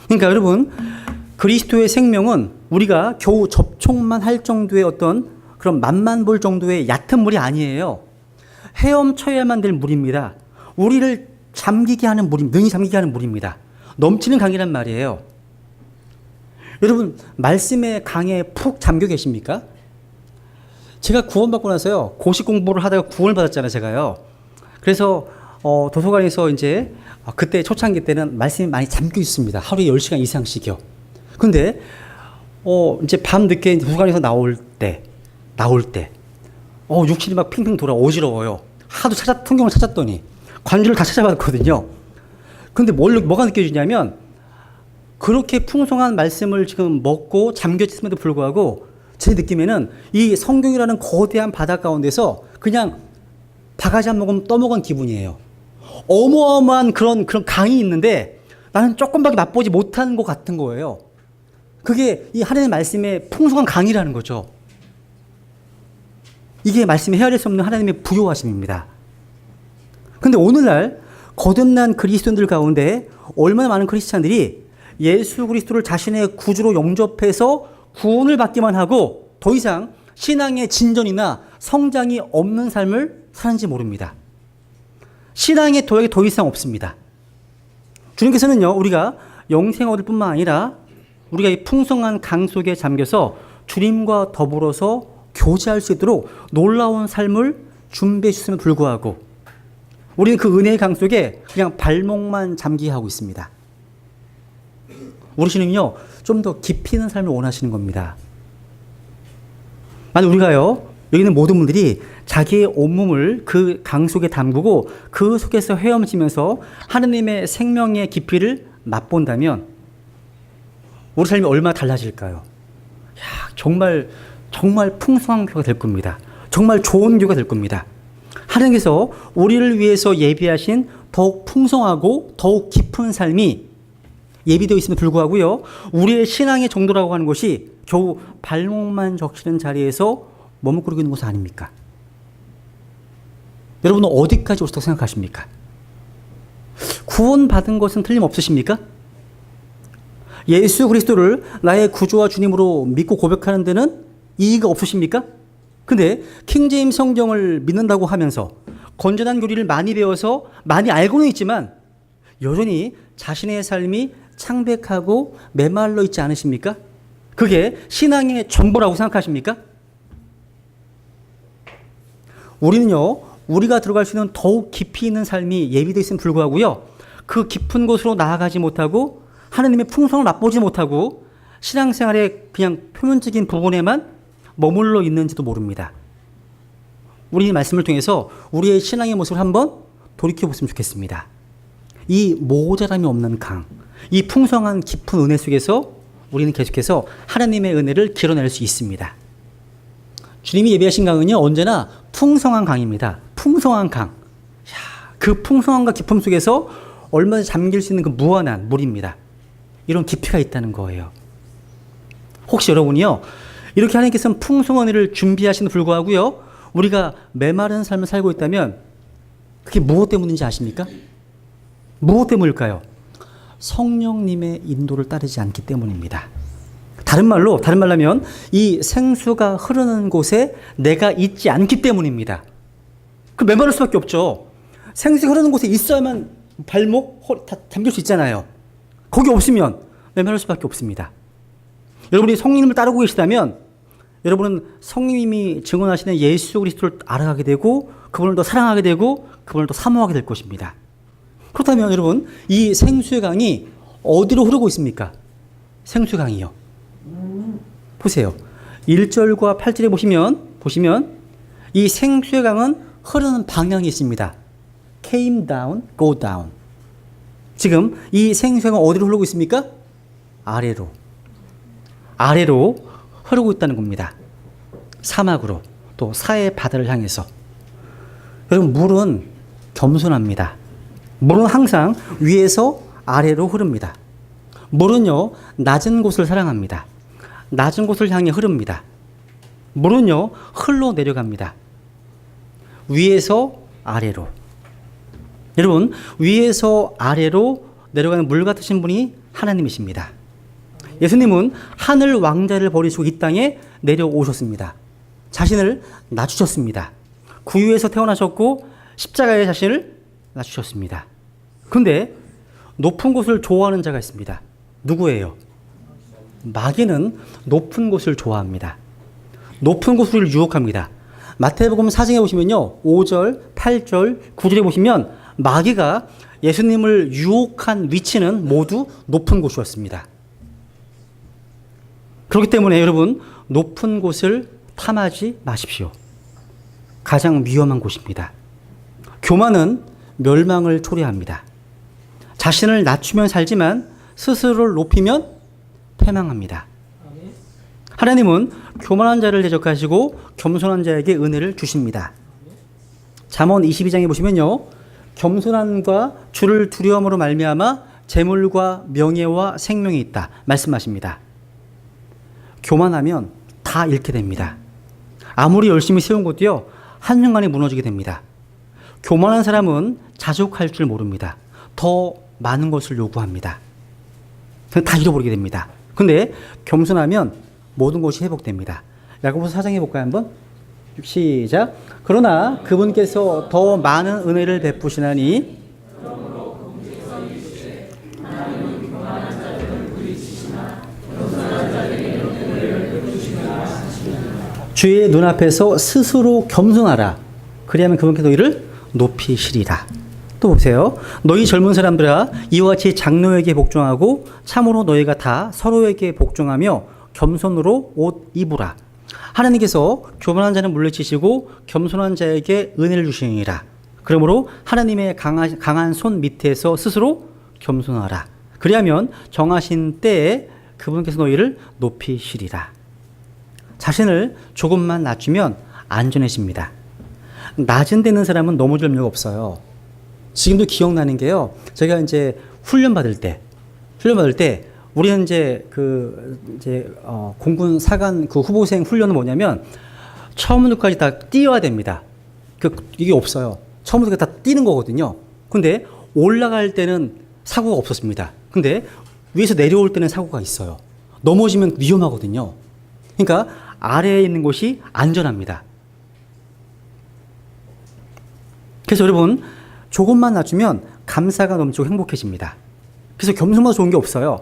그러니까 여러분, 그리스도의 생명은 우리가 겨우 접촉만 할 정도의 어떤 그런 맛만 볼 정도의 얕은 물이 아니에요. 헤엄쳐야만 될 물입니다. 우리를 잠기게 하는 물입니다. 능히 잠기게 하는 물입니다. 넘치는 강이란 말이에요. 여러분, 말씀의 강에 푹 잠겨 계십니까? 제가 구원받고 나서요, 고시 공부를 하다가 구원을 받았잖아요, 제가요. 그래서 도서관에서 이제 그때 초창기 때는 말씀이 많이 잠겨 있습니다. 하루에 10시간 이상씩이요. 근데 이제 밤 늦게 도서관에서 나올 때 육신이 막 핑핑 돌아 어지러워요. 하도 성경을 찾았더니 관주를 다 찾아봤거든요. 근데 뭐가 느껴지냐면, 그렇게 풍성한 말씀을 지금 먹고 잠겨있음에도 불구하고 제 느낌에는 이 성경이라는 거대한 바다 가운데서 그냥 바가지 한 모금 떠먹은 기분이에요. 어마어마한 그런 강이 있는데 나는 조금밖에 맛보지 못한 것 같은 거예요. 그게 이 하나님의 말씀의 풍성한 강이라는 거죠. 이게 말씀에 헤아릴 수 없는 하나님의 부요하심입니다. 근데 오늘날 거듭난 그리스도인들 가운데 얼마나 많은 크리스찬들이 예수 그리스도를 자신의 구주로 영접해서 구원을 받기만 하고 더 이상 신앙의 진전이나 성장이 없는 삶을 사는지 모릅니다. 신앙의 도약이 더 이상 없습니다. 주님께서는요, 우리가 영생 얻을 뿐만 아니라 우리가 이 풍성한 강 속에 잠겨서 주님과 더불어서 교제할 수 있도록 놀라운 삶을 준비해 주셨음에도 불구하고 우리는 그 은혜의 강 속에 그냥 발목만 잠기하고 있습니다. 우리 주님은요, 좀 더 깊이 있는 삶을 원하시는 겁니다. 만약 우리가요, 여기 있는 모든 분들이 자기의 온몸을 그 강 속에 담그고 그 속에서 헤엄치면서 하느님의 생명의 깊이를 맛본다면 우리 삶이 얼마나 달라질까요? 정말 풍성한 교회가 될 겁니다. 정말 좋은 교회가 될 겁니다. 하나님께서 우리를 위해서 예비하신 더욱 풍성하고 더욱 깊은 삶이 예비되어 있음에 불구하고요, 우리의 신앙의 정도라고 하는 것이 겨우 발목만 적시는 자리에서 머뭇거리고 있는 것은 아닙니까? 여러분은 어디까지 오셨다고 생각하십니까? 구원받은 것은 틀림없으십니까? 예수 그리스도를 나의 구주와 주님으로 믿고 고백하는 데는 이의가 없으십니까? 근데 킹제임스 성경을 믿는다고 하면서 건전한 교리를 많이 배워서 많이 알고는 있지만 여전히 자신의 삶이 창백하고 메말라 있지 않으십니까? 그게 신앙의 전부라고 생각하십니까? 우리는요, 우리가 들어갈 수 있는 더욱 깊이 있는 삶이 예비되어 있음에 불구하고요, 그 깊은 곳으로 나아가지 못하고 하나님의 풍성을 맛보지 못하고 신앙생활의 그냥 표면적인 부분에만 머물러 있는지도 모릅니다. 우리 말씀을 통해서 우리의 신앙의 모습을 한번 돌이켜봤으면 좋겠습니다. 이 모자람이 없는 강, 이 풍성한 깊은 은혜 속에서 우리는 계속해서 하나님의 은혜를 길어낼 수 있습니다. 주님이 예비하신 강은요, 언제나 풍성한 강입니다. 풍성한 강. 그 풍성함과 깊음 속에서 얼마든지 잠길 수 있는 그 무한한 물입니다. 이런 깊이가 있다는 거예요. 혹시 여러분이요, 이렇게 하나님께서는 풍성한 은혜를 준비하시는 불구하고요, 우리가 메마른 삶을 살고 있다면 그게 무엇 때문인지 아십니까? 무엇 때문일까요? 성령님의 인도를 따르지 않기 때문입니다. 다른 말로 하면 이 생수가 흐르는 곳에 내가 있지 않기 때문입니다. 그 메마를 수밖에 없죠. 생수가 흐르는 곳에 있어야만 발목, 허리 다 잠길 수 있잖아요. 거기 없으면 메마를 수밖에 없습니다. 여러분이 성령님을 따르고 계시다면 여러분은 성령님이 증언하시는 예수 그리스도를 알아가게 되고 그분을 더 사랑하게 되고 그분을 더 사모하게 될 것입니다. 그렇다면 여러분, 이 생수의 강이 어디로 흐르고 있습니까? 생수의 강이요. 보세요. 1절과 8절에 보시면 이 생수의 강은 흐르는 방향이 있습니다. came down, go down. 지금 이 생수의 강은 어디로 흐르고 있습니까? 아래로 흐르고 있다는 겁니다. 사막으로, 또 사해 바다를 향해서. 여러분, 물은 겸손합니다. 물은 항상 위에서 아래로 흐릅니다. 물은요, 낮은 곳을 사랑합니다. 낮은 곳을 향해 흐릅니다. 물은요, 흘러 내려갑니다. 위에서 아래로. 여러분, 위에서 아래로 내려가는 물 같으신 분이 하나님이십니다. 예수님은 하늘 왕자를 버리시고 이 땅에 내려오셨습니다. 자신을 낮추셨습니다. 구유에서 태어나셨고 십자가에 자신을 낮추셨습니다. 그런데 높은 곳을 좋아하는 자가 있습니다. 누구예요? 마귀는 높은 곳을 좋아합니다. 높은 곳을 유혹합니다. 마태복음 4장에 보시면요, 5절, 8절, 9절에 보시면 마귀가 예수님을 유혹한 위치는 모두 높은 곳이었습니다. 그렇기 때문에 여러분, 높은 곳을 탐하지 마십시오. 가장 위험한 곳입니다. 교만은 멸망을 초래합니다. 자신을 낮추면 살지만 스스로를 높이면 패망합니다. 하나님은 교만한 자를 대적하시고 겸손한 자에게 은혜를 주십니다. 잠언 22장에 보시면요, 겸손함과 주를 두려움으로 말미암아 재물과 명예와 생명이 있다 말씀하십니다. 교만하면 다 잃게 됩니다. 아무리 열심히 세운 것도요, 한순간에 무너지게 됩니다. 교만한 사람은 자족할 줄 모릅니다. 더 많은 것을 요구합니다. 다 잃어버리게 됩니다. 근데 겸손하면 모든 것이 회복됩니다. 야고보서 4장에 볼까요, 한번? 시작. 그러나 그분께서 더 많은 은혜를 베푸시나니 주의 눈앞에서 스스로 겸손하라. 그리하면 그분께서 너희를 높이시리라. 또 보세요. 너희 젊은 사람들아 이와 같이 장로에게 복종하고 참으로 너희가 다 서로에게 복종하며 겸손으로 옷 입으라. 하나님께서 교만한 자는 물리치시고 겸손한 자에게 은혜를 주시니라. 그러므로 하나님의 강한 손 밑에서 스스로 겸손하라. 그리하면 정하신 때에 그분께서 너희를 높이시리라. 자신을 조금만 낮추면 안전해집니다. 낮은 데는 사람은 넘어질 염려가 없어요. 지금도 기억나는 게요. 제가 이제 훈련 받을 때 우리는 이제 공군 사관 그 후보생 훈련은 뭐냐면 처음부터까지 다 뛰어야 됩니다. 이게 없어요. 처음부터 다 뛰는 거거든요. 근데 올라갈 때는 사고가 없었습니다. 근데 위에서 내려올 때는 사고가 있어요. 넘어지면 위험하거든요. 그러니까 아래에 있는 곳이 안전합니다. 그래서 여러분 조금만 낮추면 감사가 넘치고 행복해집니다. 그래서 겸손보다 좋은 게 없어요.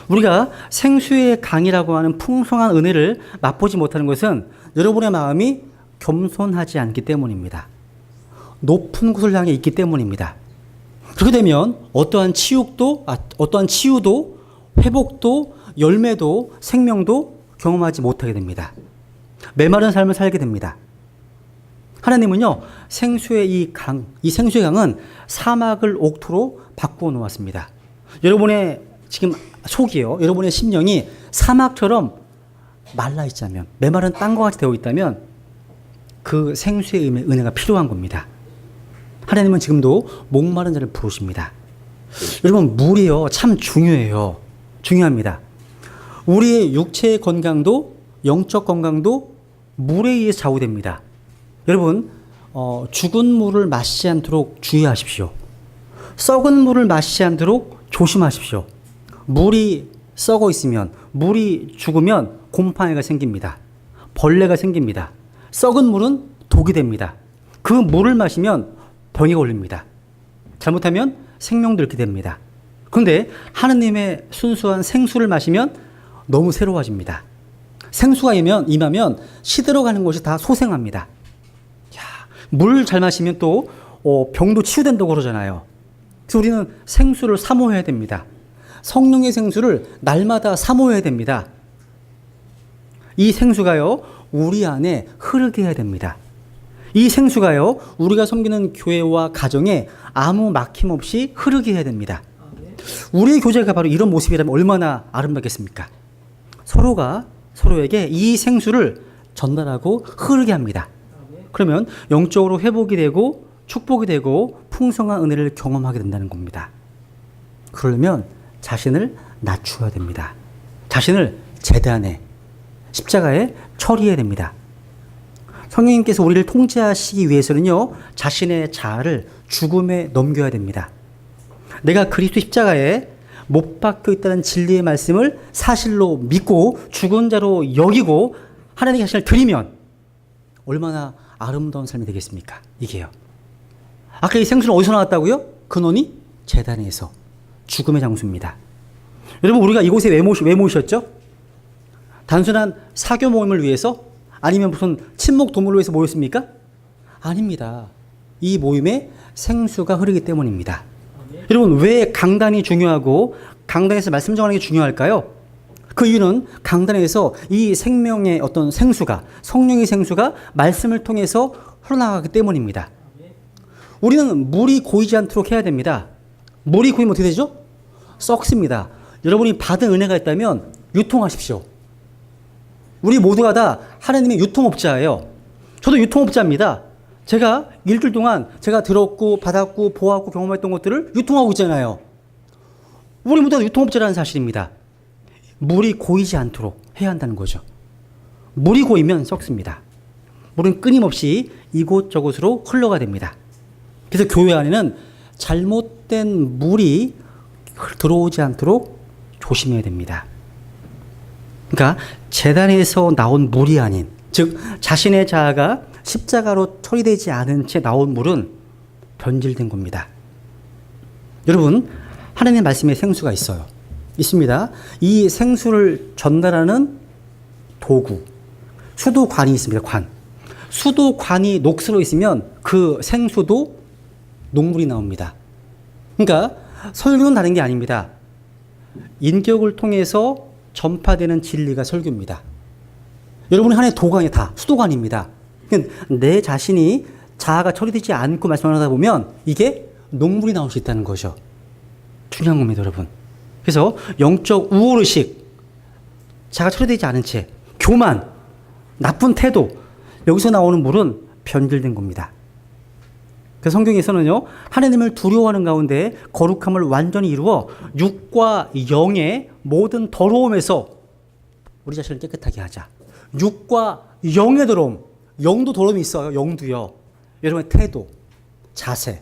우리가 생수의 강이라고 하는 풍성한 은혜를 맛보지 못하는 것은 여러분의 마음이 겸손하지 않기 때문입니다. 높은 곳을 향해 있기 때문입니다. 그렇게 되면 어떠한 치유도, 회복도, 열매도, 생명도 경험하지 못하게 됩니다. 메마른 삶을 살게 됩니다. 하나님은요, 생수의 생수의 강은 사막을 옥토로 바꾸어 놓았습니다. 여러분의 지금 속이요, 여러분의 심령이 사막처럼 말라 있자면, 메마른 땅과 같이 되어 있다면 그 생수의 은혜가 필요한 겁니다. 하나님은 지금도 목마른 자를 부르십니다. 여러분, 물이요, 참 중요해요. 중요합니다. 우리의 육체의 건강도, 영적 건강도 물에 의해 좌우됩니다. 여러분, 죽은 물을 마시지 않도록 주의하십시오. 썩은 물을 마시지 않도록 조심하십시오. 물이 썩어 있으면, 물이 죽으면 곰팡이가 생깁니다. 벌레가 생깁니다. 썩은 물은 독이 됩니다. 그 물을 마시면 병이 걸립니다. 잘못하면 생명도 잃게 됩니다. 그런데 하느님의 순수한 생수를 마시면 너무 새로워집니다. 생수가 임하면 시들어가는 것이 다 소생합니다. 물 잘 마시면 또 병도 치유된다고 그러잖아요. 그래서 우리는 생수를 사모해야 됩니다. 성령의 생수를 날마다 사모해야 됩니다. 이 생수가요, 우리 안에 흐르게 해야 됩니다. 이 생수가요, 우리가 섬기는 교회와 가정에 아무 막힘 없이 흐르게 해야 됩니다. 우리의 교제가 바로 이런 모습이라면 얼마나 아름답겠습니까? 서로가 서로에게 이 생수를 전달하고 흐르게 합니다. 그러면 영적으로 회복이 되고 축복이 되고 풍성한 은혜를 경험하게 된다는 겁니다. 그러려면 자신을 낮추어야 됩니다. 자신을 제단에, 십자가에 처리해야 됩니다. 성령님께서 우리를 통제하시기 위해서는요, 자신의 자아를 죽음에 넘겨야 됩니다. 내가 그리스도 십자가에 못 박혀 있다는 진리의 말씀을 사실로 믿고 죽은 자로 여기고 하나님께 자신을 드리면 얼마나 아름다운 삶이 되겠습니까? 이게요. 아까 이 생수는 어디서 나왔다고요? 근원이 제단에서, 죽음의 장소입니다. 여러분, 우리가 이곳에 왜 모이셨죠? 단순한 사교 모임을 위해서? 아니면 무슨 친목 도모를 위해서 모였습니까? 아닙니다. 이 모임에 생수가 흐르기 때문입니다. 여러분, 왜 강단이 중요하고 강단에서 말씀 전하는 게 중요할까요? 그 이유는 강단에서 이 생명의 어떤 생수가, 성령의 생수가 말씀을 통해서 흘러나가기 때문입니다. 우리는 물이 고이지 않도록 해야 됩니다. 물이 고이면 어떻게 되죠? 썩습니다. 여러분이 받은 은혜가 있다면 유통하십시오. 우리 모두가 다 하나님의 유통업자예요. 저도 유통업자입니다. 제가 일주일 동안 제가 들었고 받았고 보았고 경험했던 것들을 유통하고 있잖아요. 우리 모두가 유통업자라는 사실입니다. 물이 고이지 않도록 해야 한다는 거죠. 물이 고이면 썩습니다. 물은 끊임없이 이곳저곳으로 흘러가 됩니다. 그래서 교회 안에는 잘못된 물이 들어오지 않도록 조심해야 됩니다. 그러니까 제단에서 나온 물이 아닌, 즉 자신의 자아가 십자가로 처리되지 않은 채 나온 물은 변질된 겁니다. 여러분, 하나님의 말씀에 생수가 있어요. 있습니다. 이 생수를 전달하는 도구, 수도관이 있습니다. 관. 수도관이 녹슬어 있으면 그 생수도 녹물이 나옵니다. 그러니까 설교는 다른 게 아닙니다. 인격을 통해서 전파되는 진리가 설교입니다. 여러분이 하나의 도관이 다 수도관입니다. 그러니까 내 자신이 자아가 처리되지 않고 말씀을 하다 보면 이게 녹물이 나올 수 있다는 거죠. 중요한 겁니다, 여러분. 그래서 영적 우월의식, 자아가 처리되지 않은 채 교만, 나쁜 태도, 여기서 나오는 물은 변질된 겁니다. 그 성경에서는요, 하나님을 두려워하는 가운데 거룩함을 완전히 이루어 육과 영의 모든 더러움에서 우리 자신을 깨끗하게 하자. 육과 영의 더러움, 영도 더러움이 있어요. 영도요. 여러분의 태도, 자세,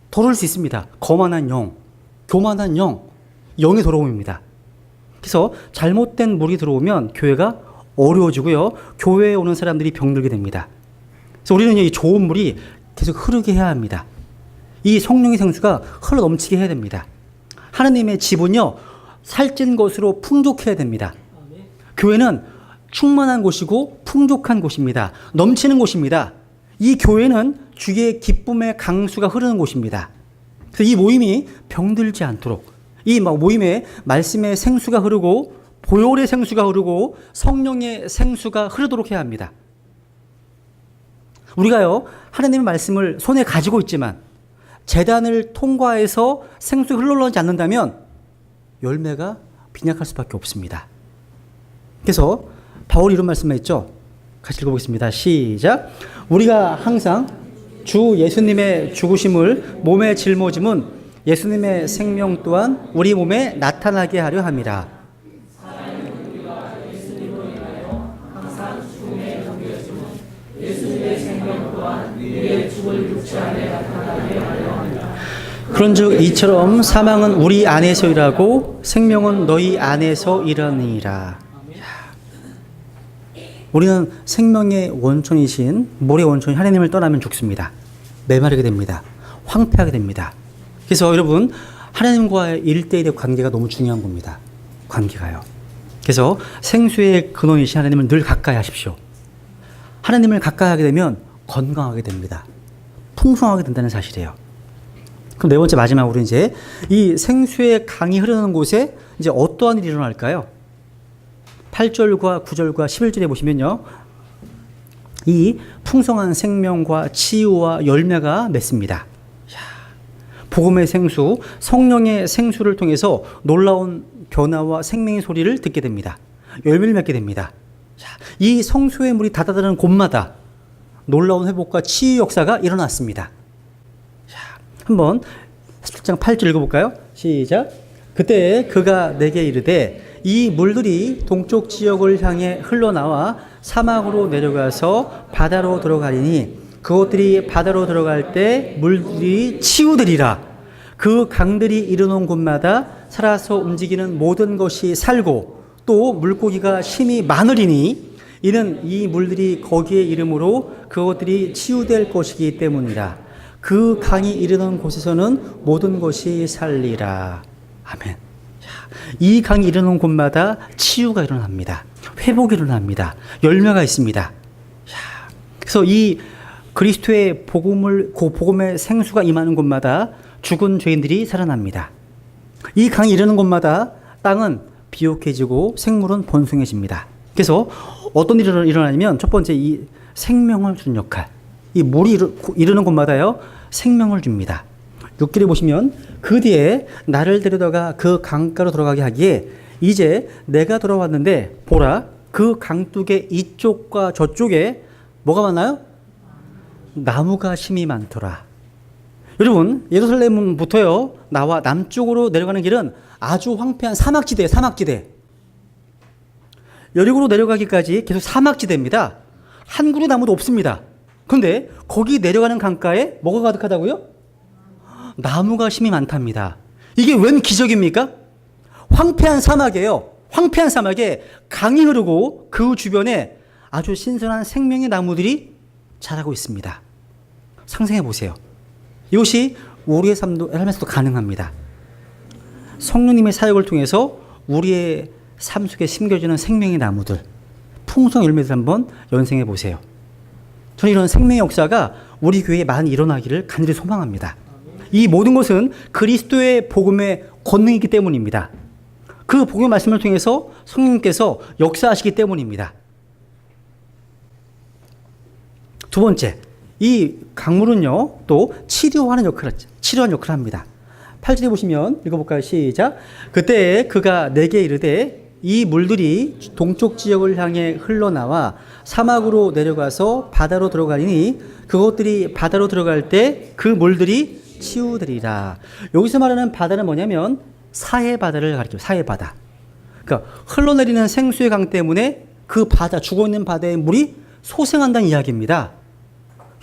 더러울 수 있습니다. 거만한 영, 교만한 영, 영의 더러움입니다. 그래서 잘못된 물이 들어오면 교회가 어려워지고요. 교회에 오는 사람들이 병들게 됩니다. 그래서 우리는 이 좋은 물이 계속 흐르게 해야 합니다. 이 성령의 생수가 흘러 넘치게 해야 됩니다. 하나님의 집은요, 살찐 것으로 풍족해야 됩니다. 교회는 충만한 곳이고 풍족한 곳입니다. 넘치는 곳입니다. 이 교회는 주의 기쁨의 강수가 흐르는 곳입니다. 그래서 이 모임이 병들지 않도록, 이 모임에 말씀의 생수가 흐르고 보혈의 생수가 흐르고 성령의 생수가 흐르도록 해야 합니다. 우리가요, 하나님의 말씀을 손에 가지고 있지만 제단을 통과해서 생수가 흘러나오지 않는다면 열매가 빈약할 수밖에 없습니다. 그래서 바울이 이런 말씀을 했죠. 같이 읽어보겠습니다. 시작. 우리가 항상 주 예수님의 죽으심을 몸에 짊어짐은 예수님의 생명 또한 우리 몸에 나타나게 하려 함이라. 그런즉 이처럼 사망은 우리 안에서 일하고 생명은 너희 안에서 일하니라. 우리는 생명의 원천이신 물의 원천인 하나님을 떠나면 죽습니다. 메마르게 됩니다. 황폐하게 됩니다. 그래서 여러분, 하나님과의 1대1의 관계가 너무 중요한 겁니다. 관계가요. 그래서 생수의 근원이신 하나님을 늘 가까이 하십시오. 하나님을 가까이 하게 되면 건강하게 됩니다. 풍성하게 된다는 사실이에요. 그럼 네 번째 마지막으로 이제 이 생수의 강이 흐르는 곳에 이제 어떠한 일이 일어날까요? 8절과 9절과 11절에 보시면요, 이 풍성한 생명과 치유와 열매가 맺습니다. 복음의 생수, 성령의 생수를 통해서 놀라운 변화와 생명의 소리를 듣게 됩니다. 열매를 맺게 됩니다. 이 성수의 물이 닫아드는 곳마다 놀라운 회복과 치유 역사가 일어났습니다. 한번 17장 8절 읽어볼까요? 시작. 그때 그가 내게 이르되 이 물들이 동쪽 지역을 향해 흘러나와 사막으로 내려가서 바다로 들어가리니 그것들이 바다로 들어갈 때 물들이 치유되리라. 그 강들이 이르는 곳마다 살아서 움직이는 모든 것이 살고 또 물고기가 심히 많으리니 이는 이 물들이 거기에 이름으로 그것들이 치유될 것이기 때문이라. 그 강이 이르는 곳에서는 모든 것이 살리라. 아멘. 이 강이 이르는 곳마다 치유가 일어납니다. 회복이 일어납니다. 열매가 있습니다. 그래서 이 그리스도의 복음의 생수가 임하는 곳마다 죽은 죄인들이 살아납니다. 이 강이 이르는 곳마다 땅은 비옥해지고 생물은 번성해집니다. 그래서 어떤 일이 일어나냐면 첫 번째 이 생명을 주는 역할. 이 물이 이르는 곳마다요, 생명을 줍니다. 6절에 보시면 그 뒤에 나를 데려다가 그 강가로 들어가게 하기에 이제 내가 돌아왔는데 보라 그 강둑의 이쪽과 저쪽에 뭐가 많나요? 나무가 심이 많더라. 여러분, 예루살렘부터요 나와 남쪽으로 내려가는 길은 아주 황폐한 사막지대예요. 사막지대. 여리고로 내려가기까지 계속 사막지대입니다. 한 그루 나무도 없습니다. 그런데 거기 내려가는 강가에 뭐가 가득하다고요? 나무가 심이 많답니다. 이게 웬 기적입니까? 황폐한 사막이에요. 황폐한 사막에 강이 흐르고 그 주변에 아주 신선한 생명의 나무들이 자라고 있습니다. 상상해 보세요. 이것이 우리의 삶에서도 가능합니다. 성령님의 사역을 통해서 우리의 삶 속에 심겨지는 생명의 나무들, 풍성 열매들 한번 연생해 보세요. 저는 이런 생명의 역사가 우리 교회에 많이 일어나기를 간절히 소망합니다. 이 모든 것은 그리스도의 복음의 권능이기 때문입니다. 그 복음의 말씀을 통해서 성령님께서 역사하시기 때문입니다. 두 번째, 이 강물은요, 또 치료하는 역할을 합니다. 8절에 보시면 읽어볼까요? 시작. 그때 그가 내게 이르되 이 물들이 동쪽 지역을 향해 흘러나와 사막으로 내려가서 바다로 들어가니 그것들이 바다로 들어갈 때 그 물들이 치유되리라. 여기서 말하는 바다는 뭐냐면 사해 바다를 가리켜요. 사해 바다. 그러니까 흘러내리는 생수의 강 때문에 그 바다, 죽어있는 바다의 물이 소생한다는 이야기입니다.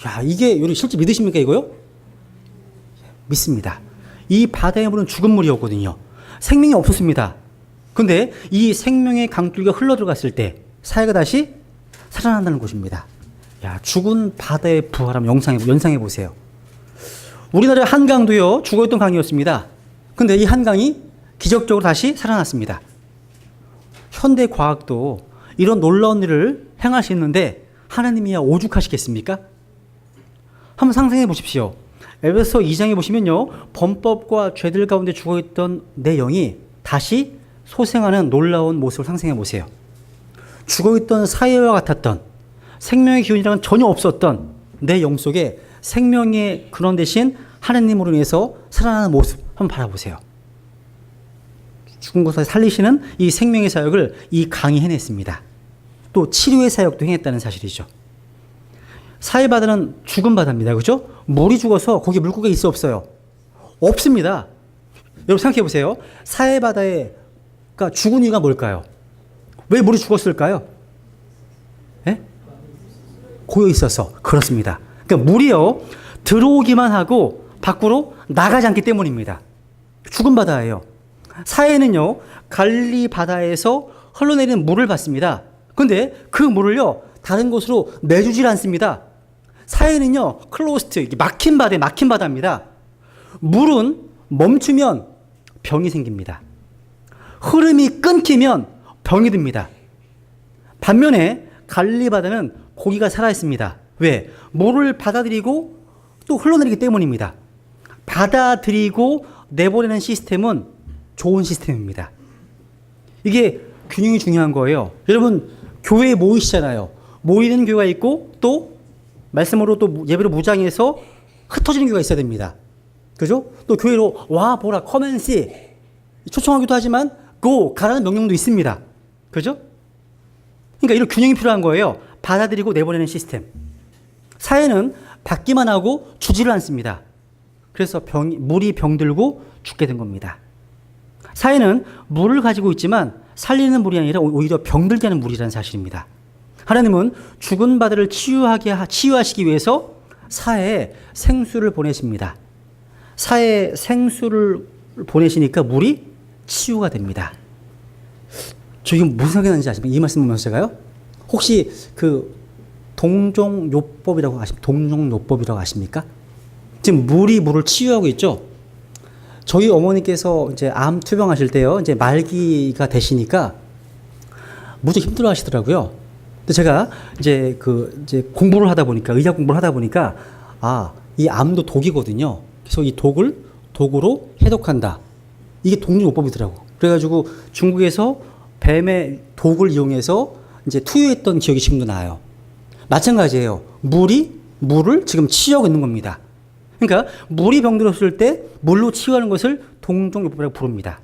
야, 이게 여러분 실제 믿으십니까 이거요? 믿습니다. 이 바다의 물은 죽은 물이었거든요. 생명이 없었습니다. 근데 이 생명의 강줄기가 흘러들어갔을 때 사해가 다시 살아난다는 것입니다. 야, 죽은 바다의 부활함 연상해 보세요. 우리나라 한강도요, 죽어있던 강이었습니다. 근데 이 한강이 기적적으로 다시 살아났습니다. 현대 과학도 이런 놀라운 일을 행할 수 있는데 하나님이야 오죽하시겠습니까? 한번 상상해 보십시오. 에베소 2장에 보시면요, 범법과 죄들 가운데 죽어있던 내 영이 다시 소생하는 놀라운 모습을 상상해 보세요. 죽어있던 사해와 같았던 생명의 기운이랑은 전혀 없었던 내 영 속에 생명의 근원 대신 하나님으로 인해서 살아나는 모습 한번 바라보세요. 죽은 것을 살리시는 이 생명의 사역을 이 강이 해냈습니다. 또 치료의 사역도 행했다는 사실이죠. 사해바다는 죽은 바다입니다. 그렇죠? 물이 죽어서 거기 물고기가 있어 없어요? 없습니다. 여러분 생각해 보세요. 사해바다에 죽은 이유가 뭘까요? 왜 물이 죽었을까요? 예? 고여 있어서. 그렇습니다. 그러니까 물이요, 들어오기만 하고 밖으로 나가지 않기 때문입니다. 죽은 바다예요. 사해는요, 갈릴리 바다에서 흘러내리는 물을 받습니다. 근데 그 물을요, 다른 곳으로 내주질 않습니다. 사해는요, 클로스트, 막힌 바다입니다. 물은 멈추면 병이 생깁니다. 흐름이 끊기면 병이 듭니다. 반면에 갈릴리 바다는 고기가 살아있습니다. 왜? 물을 받아들이고 또 흘러내리기 때문입니다. 받아들이고 내보내는 시스템은 좋은 시스템입니다. 이게 균형이 중요한 거예요. 여러분, 교회에 모이시잖아요. 모이는 교회가 있고 또 말씀으로 또 예배로 무장해서 흩어지는 교회가 있어야 됩니다. 그죠? 또 교회로 와 보라 커맨시 초청하기도 하지만 가라는 명령도 있습니다. 그죠? 그러니까 이런 균형이 필요한 거예요. 받아들이고 내보내는 시스템. 사회는 받기만 하고 주지를 않습니다. 그래서 물이 병들고 죽게 된 겁니다. 사회는 물을 가지고 있지만 살리는 물이 아니라 오히려 병들게 하는 물이라는 사실입니다. 하나님은 죽은 바다를 치유하시기 위해서 사해에 생수를 보내십니다. 사해에 생수를 보내시니까 물이 치유가 됩니다. 저 이게 무슨 생각이 나는지 아십니까? 이 말씀 보면서 제가요. 혹시 그 동종요법이라고 아십니까? 지금 물이 물을 치유하고 있죠. 저희 어머니께서 이제 암 투병하실 때요, 이제 말기가 되시니까 무척 힘들어 하시더라고요. 근데 제가 이제 공부를 하다 보니까, 의학 공부를 하다 보니까, 이 암도 독이거든요. 그래서 이 독으로 해독한다. 이게 동종요법이더라고. 그래가지고 중국에서 뱀의 독을 이용해서 이제 투여했던 기억이 지금도 나요. 마찬가지예요. 물을 지금 치유하고 있는 겁니다. 그러니까 물이 병들었을 때 물로 치유하는 것을 동종요법이라고 부릅니다.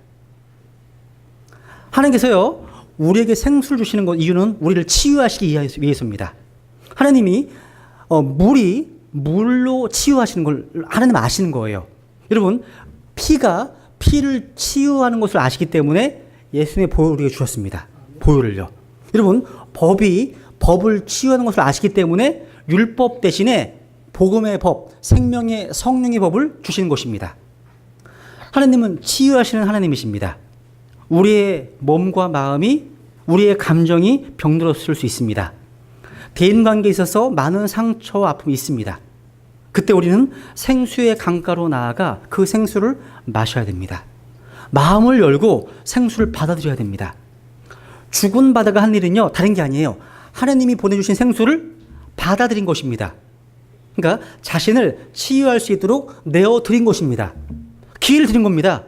하나님께서요, 우리에게 생수를 주시는 것 이유는 우리를 치유하시기 위해서입니다. 하나님이 물이 물로 치유하시는 걸 하나님 아시는 거예요. 여러분, 피를 치유하는 것을 아시기 때문에 예수님의 보혈을 우리에게 주셨습니다. 보혈을요. 여러분, 법을 치유하는 것을 아시기 때문에 율법 대신에 복음의 법, 성령의 법을 주시는 것입니다. 하나님은 치유하시는 하나님이십니다. 우리의 몸과 마음이, 우리의 감정이 병들었을 수 있습니다. 대인관계에 있어서 많은 상처와 아픔이 있습니다. 그때 우리는 생수의 강가로 나아가 그 생수를 마셔야 됩니다. 마음을 열고 생수를 받아들여야 됩니다. 죽은 바다가 한 일은요, 다른 게 아니에요. 하나님이 보내주신 생수를 받아들인 것입니다. 그러니까 자신을 치유할 수 있도록 내어드린 것입니다. 기회를 드린 겁니다.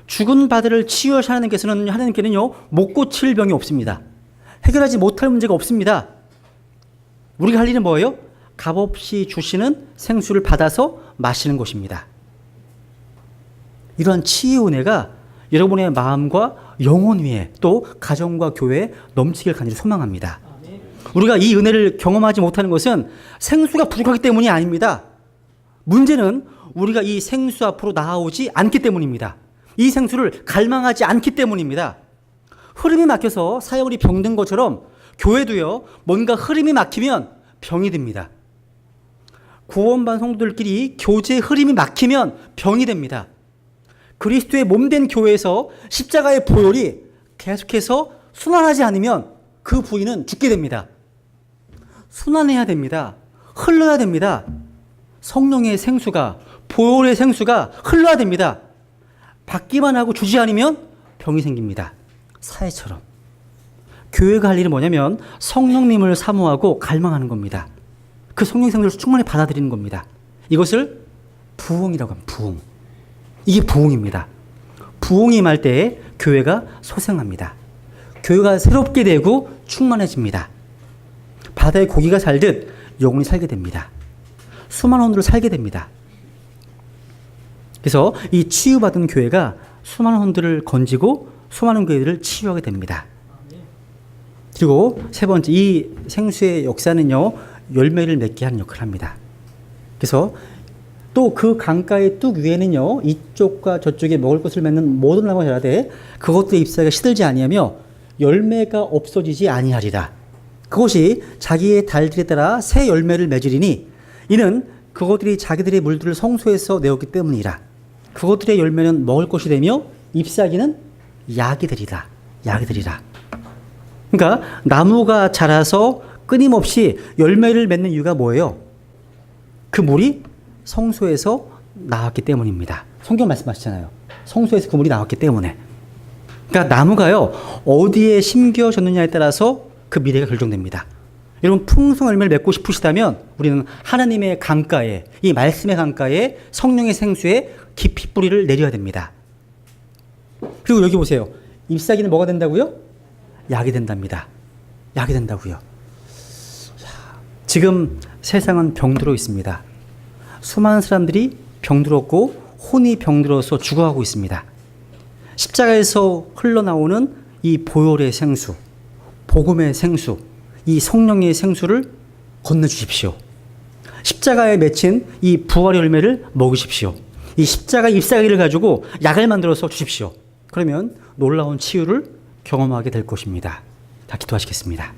죽은 바들을 치유하시는 하나님께는요, 못 고칠 병이 없습니다. 해결하지 못할 문제가 없습니다. 우리가 할 일은 뭐예요? 값없이 주시는 생수를 받아서 마시는 것입니다. 이러한 치유 은혜가 여러분의 마음과 영혼 위에 또 가정과 교회에 넘치길 간절히 소망합니다. 우리가 이 은혜를 경험하지 못하는 것은 생수가 부족하기 때문이 아닙니다. 문제는 우리가 이 생수 앞으로 나아오지 않기 때문입니다. 이 생수를 갈망하지 않기 때문입니다. 흐름이 막혀서 사역이 병든 것처럼 교회도요, 뭔가 흐름이 막히면 병이 듭니다. 구원받은 성도들끼리 교제의 흐름이 막히면 병이 됩니다. 그리스도의 몸된 교회에서 십자가의 보혈이 계속해서 순환하지 않으면 그 부인은 죽게 됩니다. 순환해야 됩니다. 흘러야 됩니다. 성령의 생수가, 보혈의 생수가 흘러야 됩니다. 받기만 하고 주지 않으면 병이 생깁니다. 사회처럼. 교회가 할 일은 뭐냐면 성령님을 사모하고 갈망하는 겁니다. 그 성령 생수를 충만히 받아들이는 겁니다. 이것을 부흥이라고 합니다. 부흥. 이게 부흥입니다. 부흥이 임할 때에 교회가 소생합니다. 교회가 새롭게 되고 충만해집니다. 바다에 고기가 살듯 영혼이 살게 됩니다. 수많은 혼들을 살게 됩니다. 그래서 이 치유받은 교회가 수많은 혼들을 건지고 수많은 교회들을 치유하게 됩니다. 그리고 세 번째, 이 생수의 역사는요, 열매를 맺게 하는 역할을 합니다. 그래서 또 그 강가의 뚝 위에는요, 이쪽과 저쪽에 먹을 것을 맺는 모든 나무가 자라되 그것들의 잎사귀가 시들지 아니하며 열매가 없어지지 아니하리라. 그것이 자기의 달들에 따라 새 열매를 맺으리니 이는 그것들이 자기들의 물들을 성소에서 내었기 때문이라. 그것들의 열매는 먹을 것이 되며 잎사귀는 약이 되리라. 약이 되리라. 그러니까 나무가 자라서 끊임없이 열매를 맺는 이유가 뭐예요? 그 물이 성소에서 나왔기 때문입니다. 성경 말씀하시잖아요. 성소에서 그 물이 나왔기 때문에. 그러니까 나무가요, 어디에 심겨졌느냐에 따라서 그 미래가 결정됩니다. 여러분, 풍성한 열매를 맺고 싶으시다면 우리는 하나님의 강가에, 이 말씀의 강가에 성령의 생수에 깊이 뿌리를 내려야 됩니다. 그리고 여기 보세요. 잎사귀는 뭐가 된다고요? 약이 된답니다. 약이 된다고요. 지금 세상은 병들어 있습니다. 수많은 사람들이 병들었고 혼이 병들어서 죽어가고 있습니다. 십자가에서 흘러나오는 이 보혈의 생수, 복음의 생수, 이 성령의 생수를 건네주십시오. 십자가에 맺힌 이 부활의 열매를 먹으십시오. 이 십자가 잎사귀를 가지고 약을 만들어서 주십시오. 그러면 놀라운 치유를 경험하게 될 것입니다. 다 기도하시겠습니다.